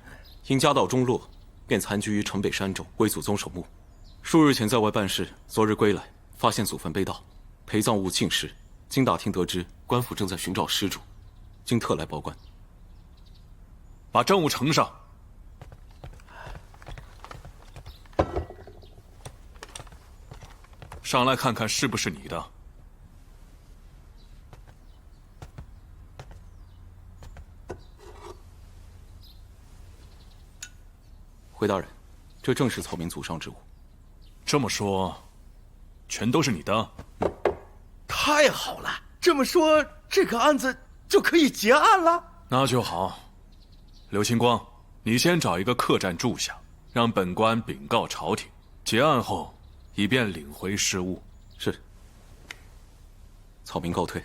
因家道中落，便残居于城北山中，为祖宗守墓。数日前在外办事，昨日归来，发现祖坟被盗，陪葬物尽失。经打听得知，官府正在寻找失主，今特来报官。把证物呈上。上来看看是不是你的。回大人，这正是草民祖上之物。这么说，全都是你的？太好了，这么说这个案子就可以结案了。那就好。刘清光，你先找一个客栈住下，让本官禀告朝廷，结案后以便领回失物。是。草民告退。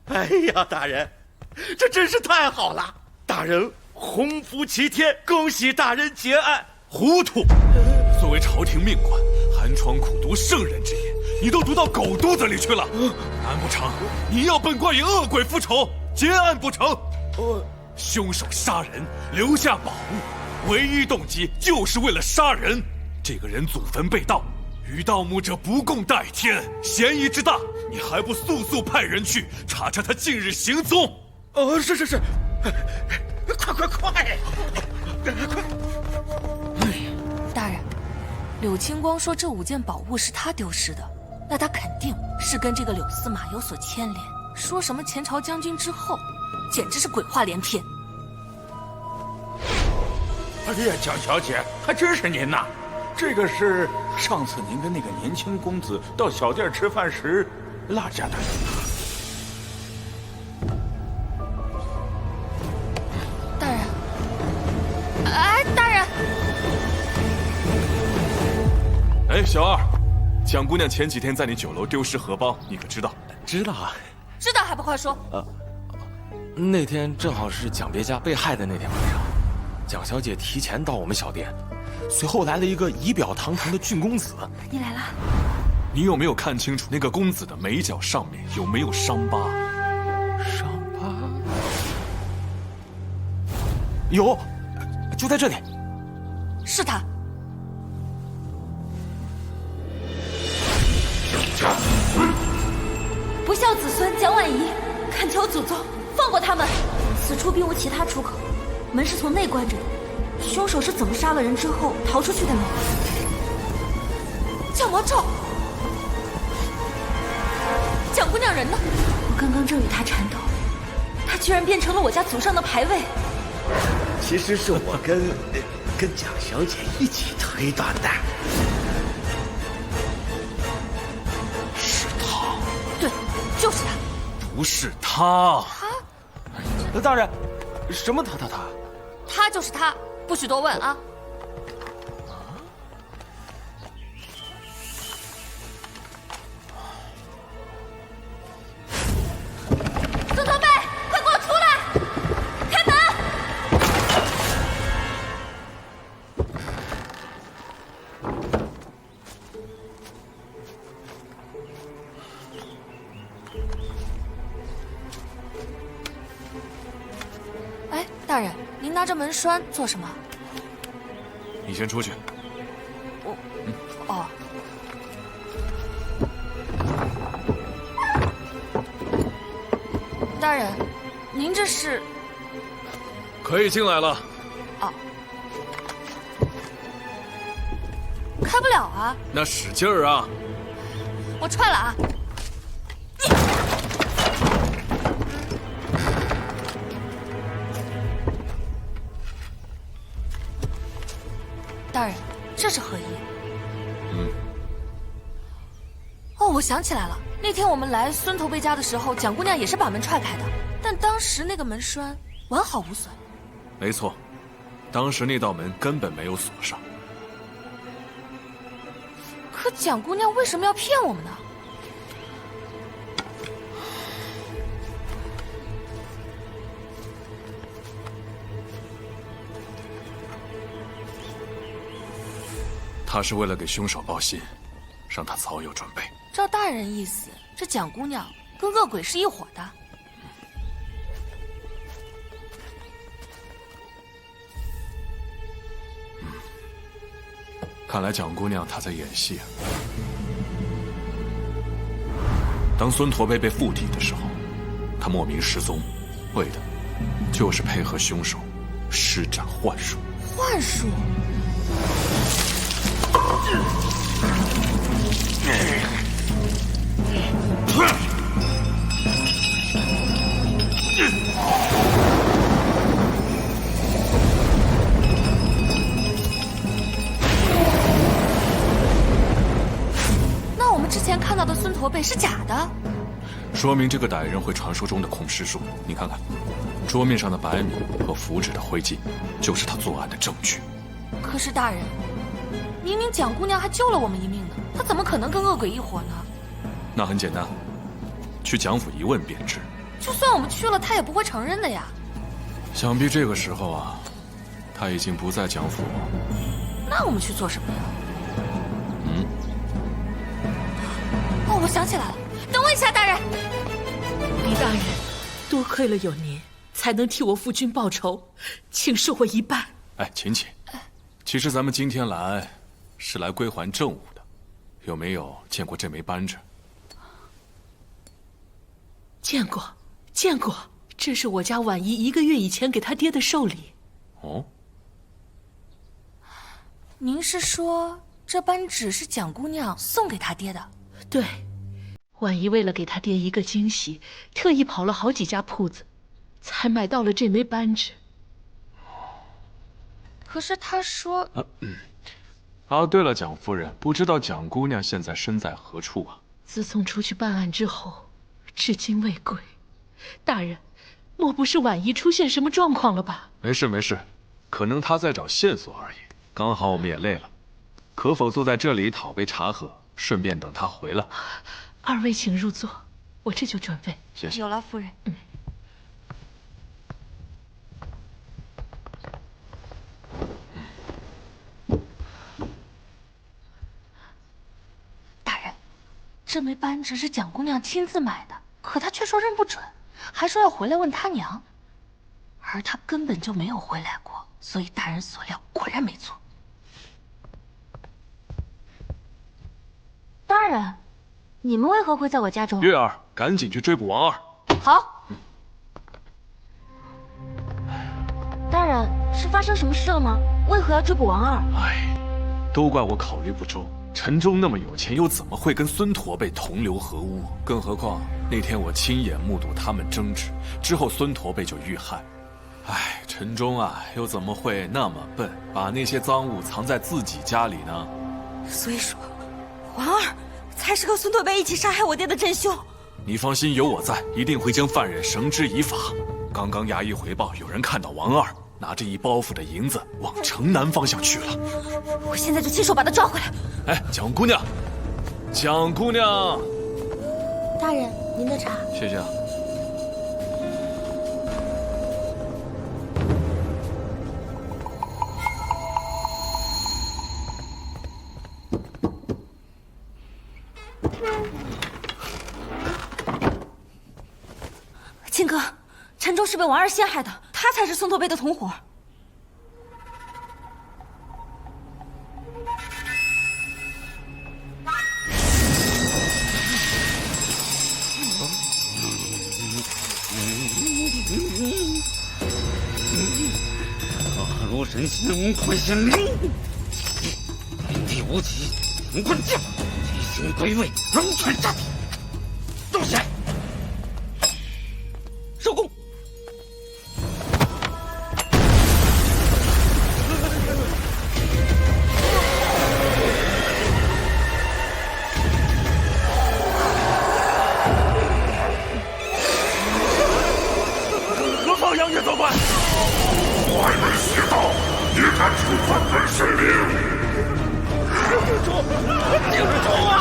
哎呀，大人，这真是太好了！大人鸿福齐天，恭喜大人结案。糊涂！作为朝廷命官，寒窗苦读圣人之言，你都读到狗肚子里去了。难不成你要本官以恶鬼复仇，结案不成？凶手杀人，留下宝物，唯一动机就是为了杀人。这个人祖坟被盗，与盗墓者不共戴天，嫌疑之大，你还不速速派人去查查他近日行踪？是，快！大人，柳清光说这5件宝物是他丢失的，那他肯定是跟这个柳司马有所牵连。说什么前朝将军之后，简直是鬼话连篇。哎呀，蒋小姐，还真是您呐！这个是上次您跟那个年轻公子到小店吃饭时落下的。大人，大人！哎，小二，蒋姑娘前几天在你酒楼丢失荷包，你可知道？知道啊。知道还不快说？那天正好是蒋别家被害的那天晚上。蒋小姐提前到我们小店，随后来了一个仪表堂堂的郡公子。你来了。你有没有看清楚那个公子的眉角上面有没有伤疤？伤疤？有，就在这里。是他。不孝子孙蒋婉仪，恳求祖宗放过他们。此处并无其他出口，门是从内关着的。凶手是怎么杀了人之后逃出去的呢？降魔咒。蒋姑娘人呢？我刚刚正与她缠斗，她居然变成了我家祖上的牌位。其实是我跟蒋小姐一起推断的。是他。对，就是他。不是他。大人，什么他？他就是他，不许多问啊！孙驼背，快给我出来！开门！哎，大人，您拿着门栓做什么？你先出去。哦。大人，您这是？可以进来了。哦。开不了啊。那使劲儿啊！我踹了啊！大人，这是何意？哦，我想起来了，那天我们来孙头辈家的时候，蒋姑娘也是把门踹开的，但当时那个门栓完好无损。没错，当时那道门根本没有锁上。可蒋姑娘为什么要骗我们呢？他是为了给凶手报信，让他早有准备。照大人意思，这蒋姑娘跟恶鬼是一伙的。看来蒋姑娘她在演戏啊。当孙驼背被附体的时候，她莫名失踪，为的就是配合凶手施展幻术。幻术？那我们之前看到的孙驼背是假的，说明这个歹人会传说中的控尸术。你看看，桌面上的白米和符纸的灰烬，就是他作案的证据。可是大人，明明蒋姑娘还救了我们一命呢，她怎么可能跟恶鬼一伙呢？那很简单，去蒋府一问便知。就算我们去了，她也不会承认的呀。想必这个时候啊，他已经不在蒋府了。那我们去做什么呀？哦，我想起来了，等我一下，大人。李大人，多亏了有您，才能替我夫君报仇，请受我一拜。哎，琴琴，其实咱们今天来是来归还政务的，有没有见过这枚扳指？见过，见过，这是我家婉仪1个月以前给他爹的寿礼。哦，您是说这扳指是蒋姑娘送给他爹的？对，婉仪为了给他爹一个惊喜，特意跑了好几家铺子，才买到了这枚扳指。可是他说……对了，蒋夫人，不知道蒋姑娘现在身在何处啊？自从出去办案之后，至今未归。大人，莫不是婉仪出现什么状况了吧？没事没事，可能她在找线索而已。刚好我们也累了，可否坐在这里讨杯茶喝，顺便等她回来？二位请入座，我这就准备。谢谢。有了，夫人。这枚扳指是蒋姑娘亲自买的，可她却说认不准，还说要回来问她娘，而她根本就没有回来过，所以大人所料果然没错。大人，你们为何会在我家中？月儿，赶紧去追捕王二。好。大人，是发生什么事了吗？为何要追捕王二？唉，都怪我考虑不周。陈忠那么有钱，又怎么会跟孙驼背同流合污？更何况那天我亲眼目睹他们争执，之后孙驼背就遇害。唉，陈忠啊，又怎么会那么笨，把那些赃物藏在自己家里呢？所以说，王二才是和孙驼背一起杀害我爹的真凶。你放心，有我在，一定会将犯人绳之以法。刚刚衙役回报，有人看到王二拿着一包袱的银子往城南方向去了。我现在就亲手把他抓回来。哎，蒋姑娘，蒋姑娘，大人，您的茶。谢谢啊。亲哥，陈忠是被王二陷害的，他才是孙驼背的同伙。大罗神仙快显灵！第五起乾坤架，即行归位，龙泉杀敌。动起来！收工！何方杨月总管？歪门邪道，也敢触犯本神灵？就是猪，就是猪啊！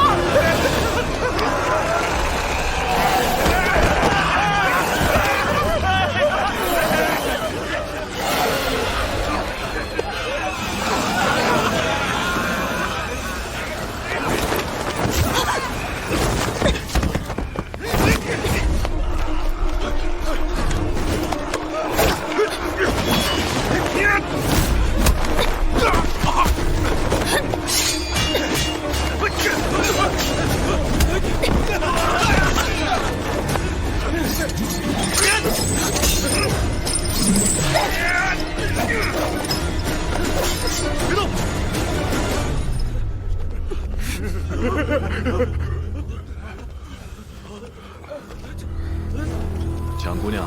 蒋姑娘，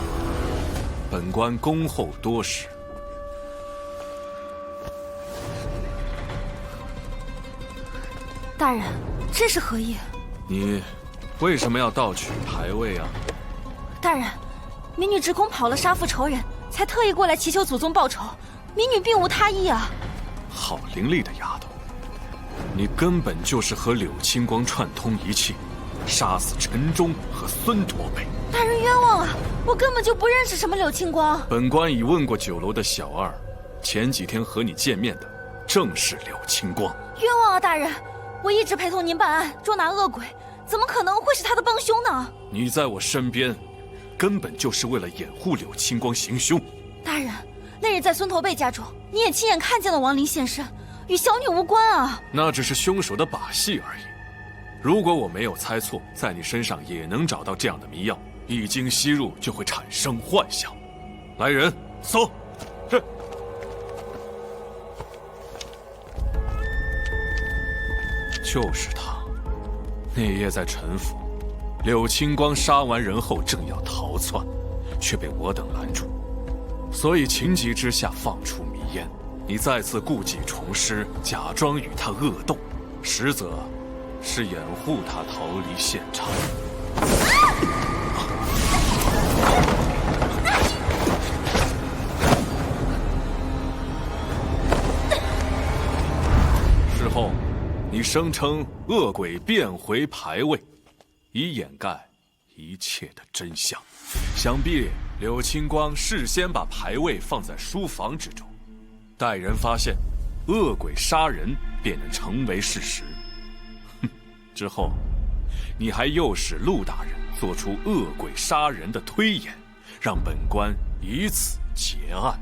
本官恭候多时。大人，这是何意？你为什么要盗取牌位啊？大人，民女直空跑了，杀父仇人，才特意过来祈求祖宗报仇。民女并无他意啊。好伶俐的丫头，你根本就是和柳青光串通一气，杀死陈忠和孙驼背。大人冤枉啊！我根本就不认识什么柳青光。本官已问过酒楼的小二，前几天和你见面的正是柳青光。冤枉啊，大人！我一直陪同您办案，捉拿恶鬼，怎么可能会是他的帮凶呢？你在我身边，根本就是为了掩护柳青光行凶。大人，那日在孙驼背家中，你也亲眼看见了亡灵现身，与小女无关啊。那只是凶手的把戏而已。如果我没有猜错，在你身上也能找到这样的迷药，一经吸入就会产生幻象。来人，搜！是。就是他。那夜在陈府，柳青光杀完人后正要逃窜，却被我等拦住，所以情急之下放出迷烟。你再次故技重施，假装与他恶斗，实则是掩护他逃离现场。事后，你声称恶鬼变回牌位，以掩盖一切的真相。想必柳青光事先把牌位放在书房之中，待人发现，恶鬼杀人便能成为事实。哼，之后你还诱使陆大人做出恶鬼杀人的推演，让本官以此结案。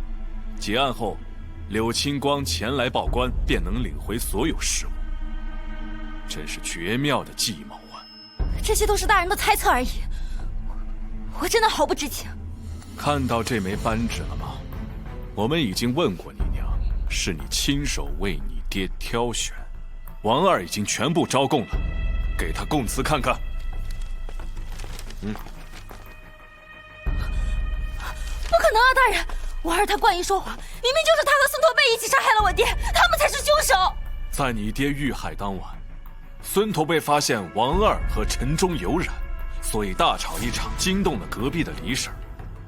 结案后，柳青光前来报官，便能领回所有事物。真是绝妙的计谋啊！这些都是大人的猜测而已，我真的毫不知情。看到这枚扳指了吗？我们已经问过你娘，是你亲手为你爹挑选。王二已经全部招供了，给他供词看看。不可能啊，大人！王二他惯于说谎，明明就是他和孙驼背一起杀害了我爹，他们才是凶手。在你爹遇害当晚，孙驼背发现王二和陈忠有染，所以大吵一场，惊动了隔壁的李婶。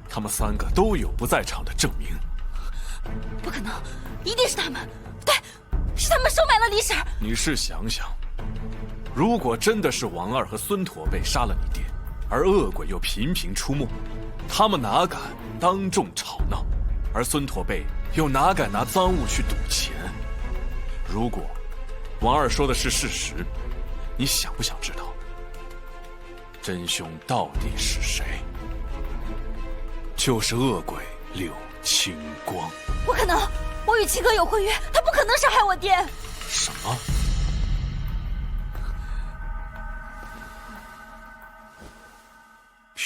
他们3个都有不在场的证明。不可能，一定是他们。对，是他们收买了李婶。你试想想，如果真的是王二和孙驼背杀了你爹，而恶鬼又频频出没，他们哪敢当众吵闹？而孙驼背又哪敢拿赃物去赌钱？如果王二说的是事实，你想不想知道真凶到底是谁？就是恶鬼柳青光。不可能，我与七哥有婚约，他不可能杀害我爹。什么？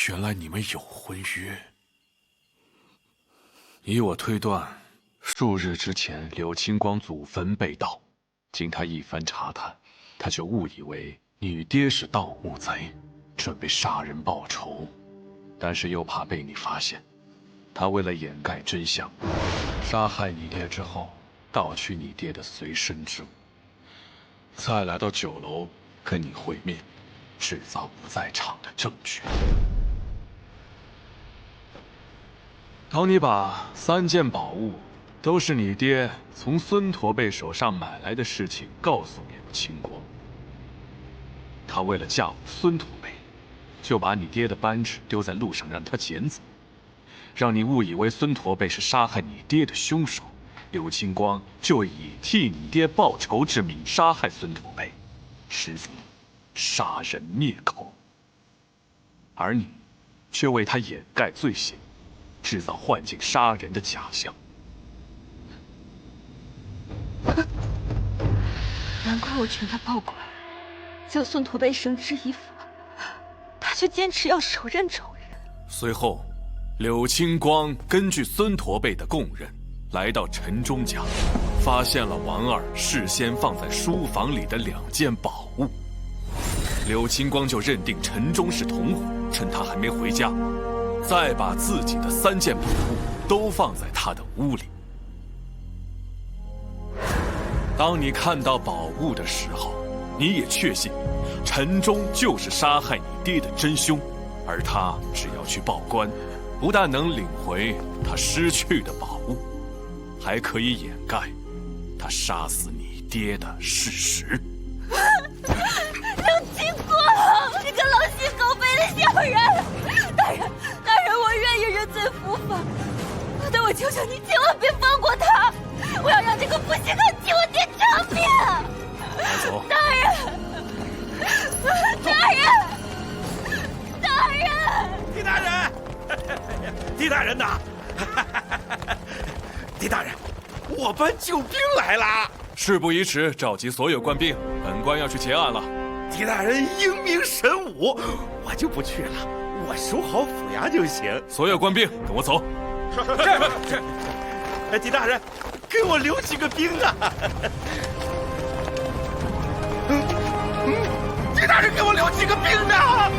原来你们有婚约。以我推断，数日之前柳青光祖坟被盗，经他一番查探，他就误以为你爹是盗墓贼，准备杀人报仇，但是又怕被你发现，他为了掩盖真相，杀害你爹之后，盗取你爹的随身之物，再来到酒楼跟你会面，制造不在场的证据。当你把3件宝物都是你爹从孙驼背手上买来的事情告诉给了青光，他为了嫁祸孙驼背，就把你爹的扳指丢在路上让他捡走，让你误以为孙驼背是杀害你爹的凶手，柳青光就以替你爹报仇之名杀害孙驼背，实则杀人灭口，而你却为他掩盖罪行，制造幻境杀人的假象。难怪我劝他报官，将孙驼背绳之以法，他却坚持要手刃仇人。随后，柳青光根据孙驼背的供认，来到陈忠家，发现了王二事先放在书房里的2件宝物。柳青光就认定陈忠是同伙，趁他还没回家，再把自己的3件宝物都放在他的屋里。当你看到宝物的时候，你也确信陈忠就是杀害你爹的真凶，而他只要去报官，不但能领回他失去的宝物，还可以掩盖他杀死你爹的事实。柳青光，这个狼心狗肺的小人！大人，我愿意认罪伏法，但我求求你，千万别放过他！我要让这个负心汉替我爹偿命！拿走！大人！狄大人！狄大人呐！狄大人，我班救兵来了！事不宜迟，召集所有官兵，本官要去结案了。狄大人英明神武，我就不去了，我守好府衙就行。所有官兵，跟我走。是。狄大人，给我留几个兵啊！狄大人，给我留几个兵啊！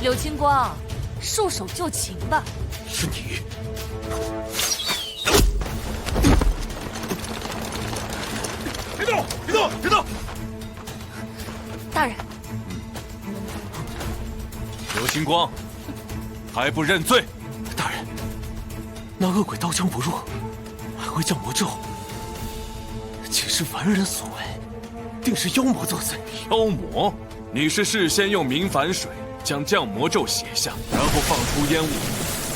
柳青光，束手就擒吧。是你。星光，还不认罪？大人，那恶鬼刀枪不入，还会降魔咒，岂是凡人所为？定是妖魔作祟。妖魔？你是事先用明矾水将降魔咒写下，然后放出烟雾，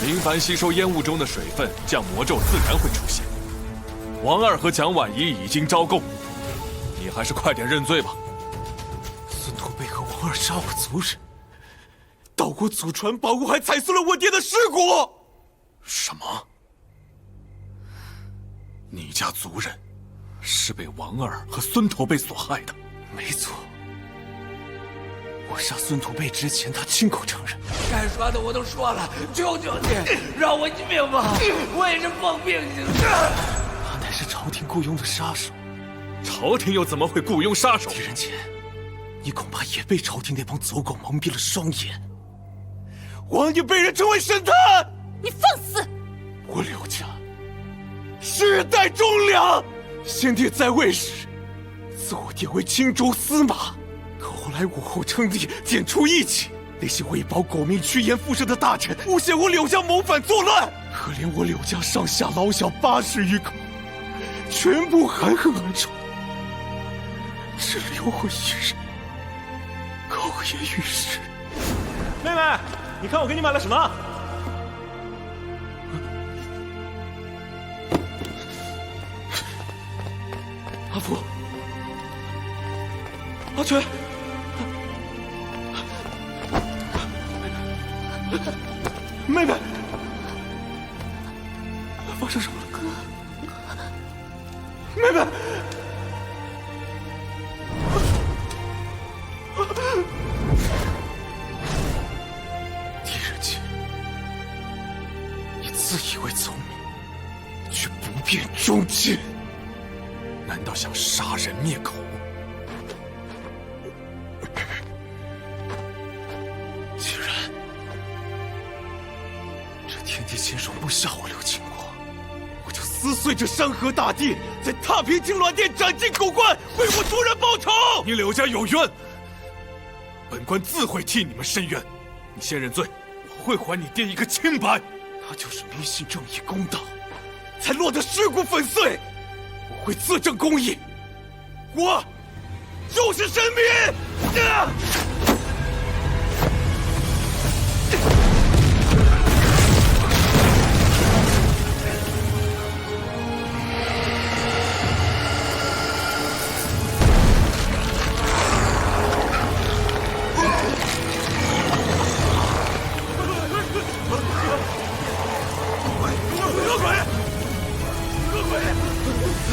明矾吸收烟雾中的水分，降魔咒自然会出现。王二和蒋婉仪已经招供，你还是快点认罪吧。孙驼背和王二杀我族人，盗过祖传宝物，还踩碎了我爹的尸骨。什么？你家族人是被王二和孙驼背所害的？没错。我杀孙驼背之前，他亲口承认。该说的我都说了，求求你让我一命吧！我也是奉命行的。他乃是朝廷雇佣的杀手。朝廷又怎么会雇佣杀手？狄仁杰，你恐怕也被朝廷那帮走狗蒙蔽了双眼。王爷被人称为神探，你放肆！我柳家世代忠良，先帝在位时赐我爹为青州司马，可后来武后称帝，剪除义气，那些为保狗命趋炎附势的大臣诬陷我柳家谋反作乱，可怜我柳家上下老小80余口，全部含恨而终，只留我一人苟延于世。妹妹，你看我给你买了什么？阿福，阿全，妹妹，发生什么了？妹妹，狄仁杰，你自以为聪明，却不辨忠奸。难道想杀人灭口？既然这天地牵手不下我刘清国，我就撕碎这山河大地，在太平青鸾殿斩尽狗官，为我族人报仇！你柳家有冤，本官自会替你们伸冤。你先认罪，我会还你爹一个清白。他就是迷信正义公道，才落得尸骨粉碎。我会自证公义，我就是神明！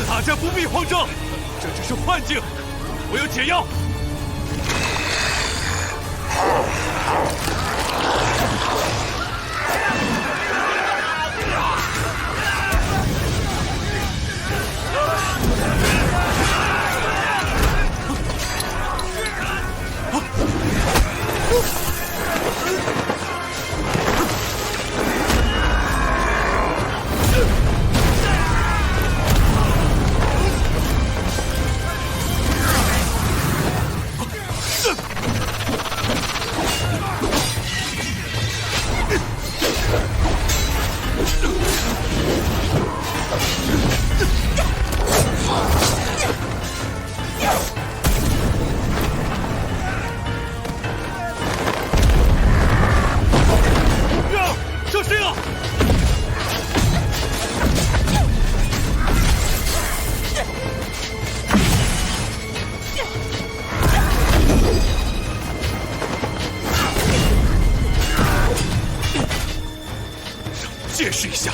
大家不必慌张，这只是幻境，我有解药。射谁了？让我见识一下，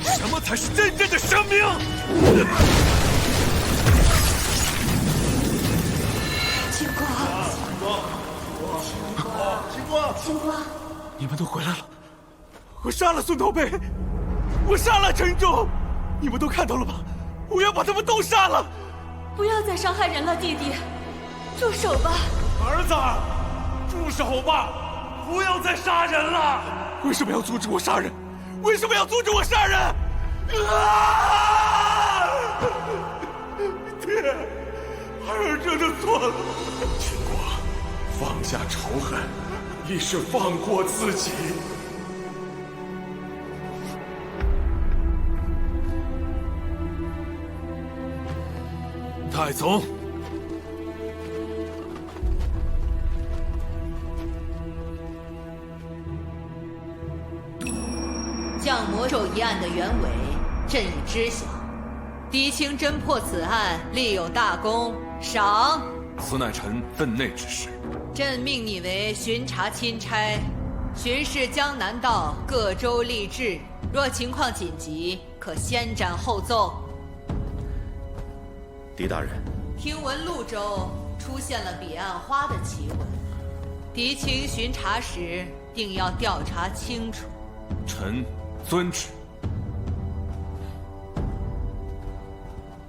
什么才是真正的生命！青光，你们都回来了，我杀了孙驼背，我杀了陈忠，你们都看到了吧？我要把他们都杀了！不要再伤害人了，弟弟，住手吧！儿子，住手吧！不要再杀人了！为什么要阻止我杀人？为什么要阻止我杀人？啊！爹，孩儿真的错了。秦国，放下仇恨，亦是放过自己。太宗，降魔咒一案的原委，朕已知晓。狄青侦破此案，立有大功，赏。此乃臣分内之事。朕命你为巡查钦差，巡视江南道各州吏治，若情况紧急，可先斩后奏。狄大人，听闻潞州出现了彼岸花的奇闻，狄青巡查时定要调查清楚。臣遵旨。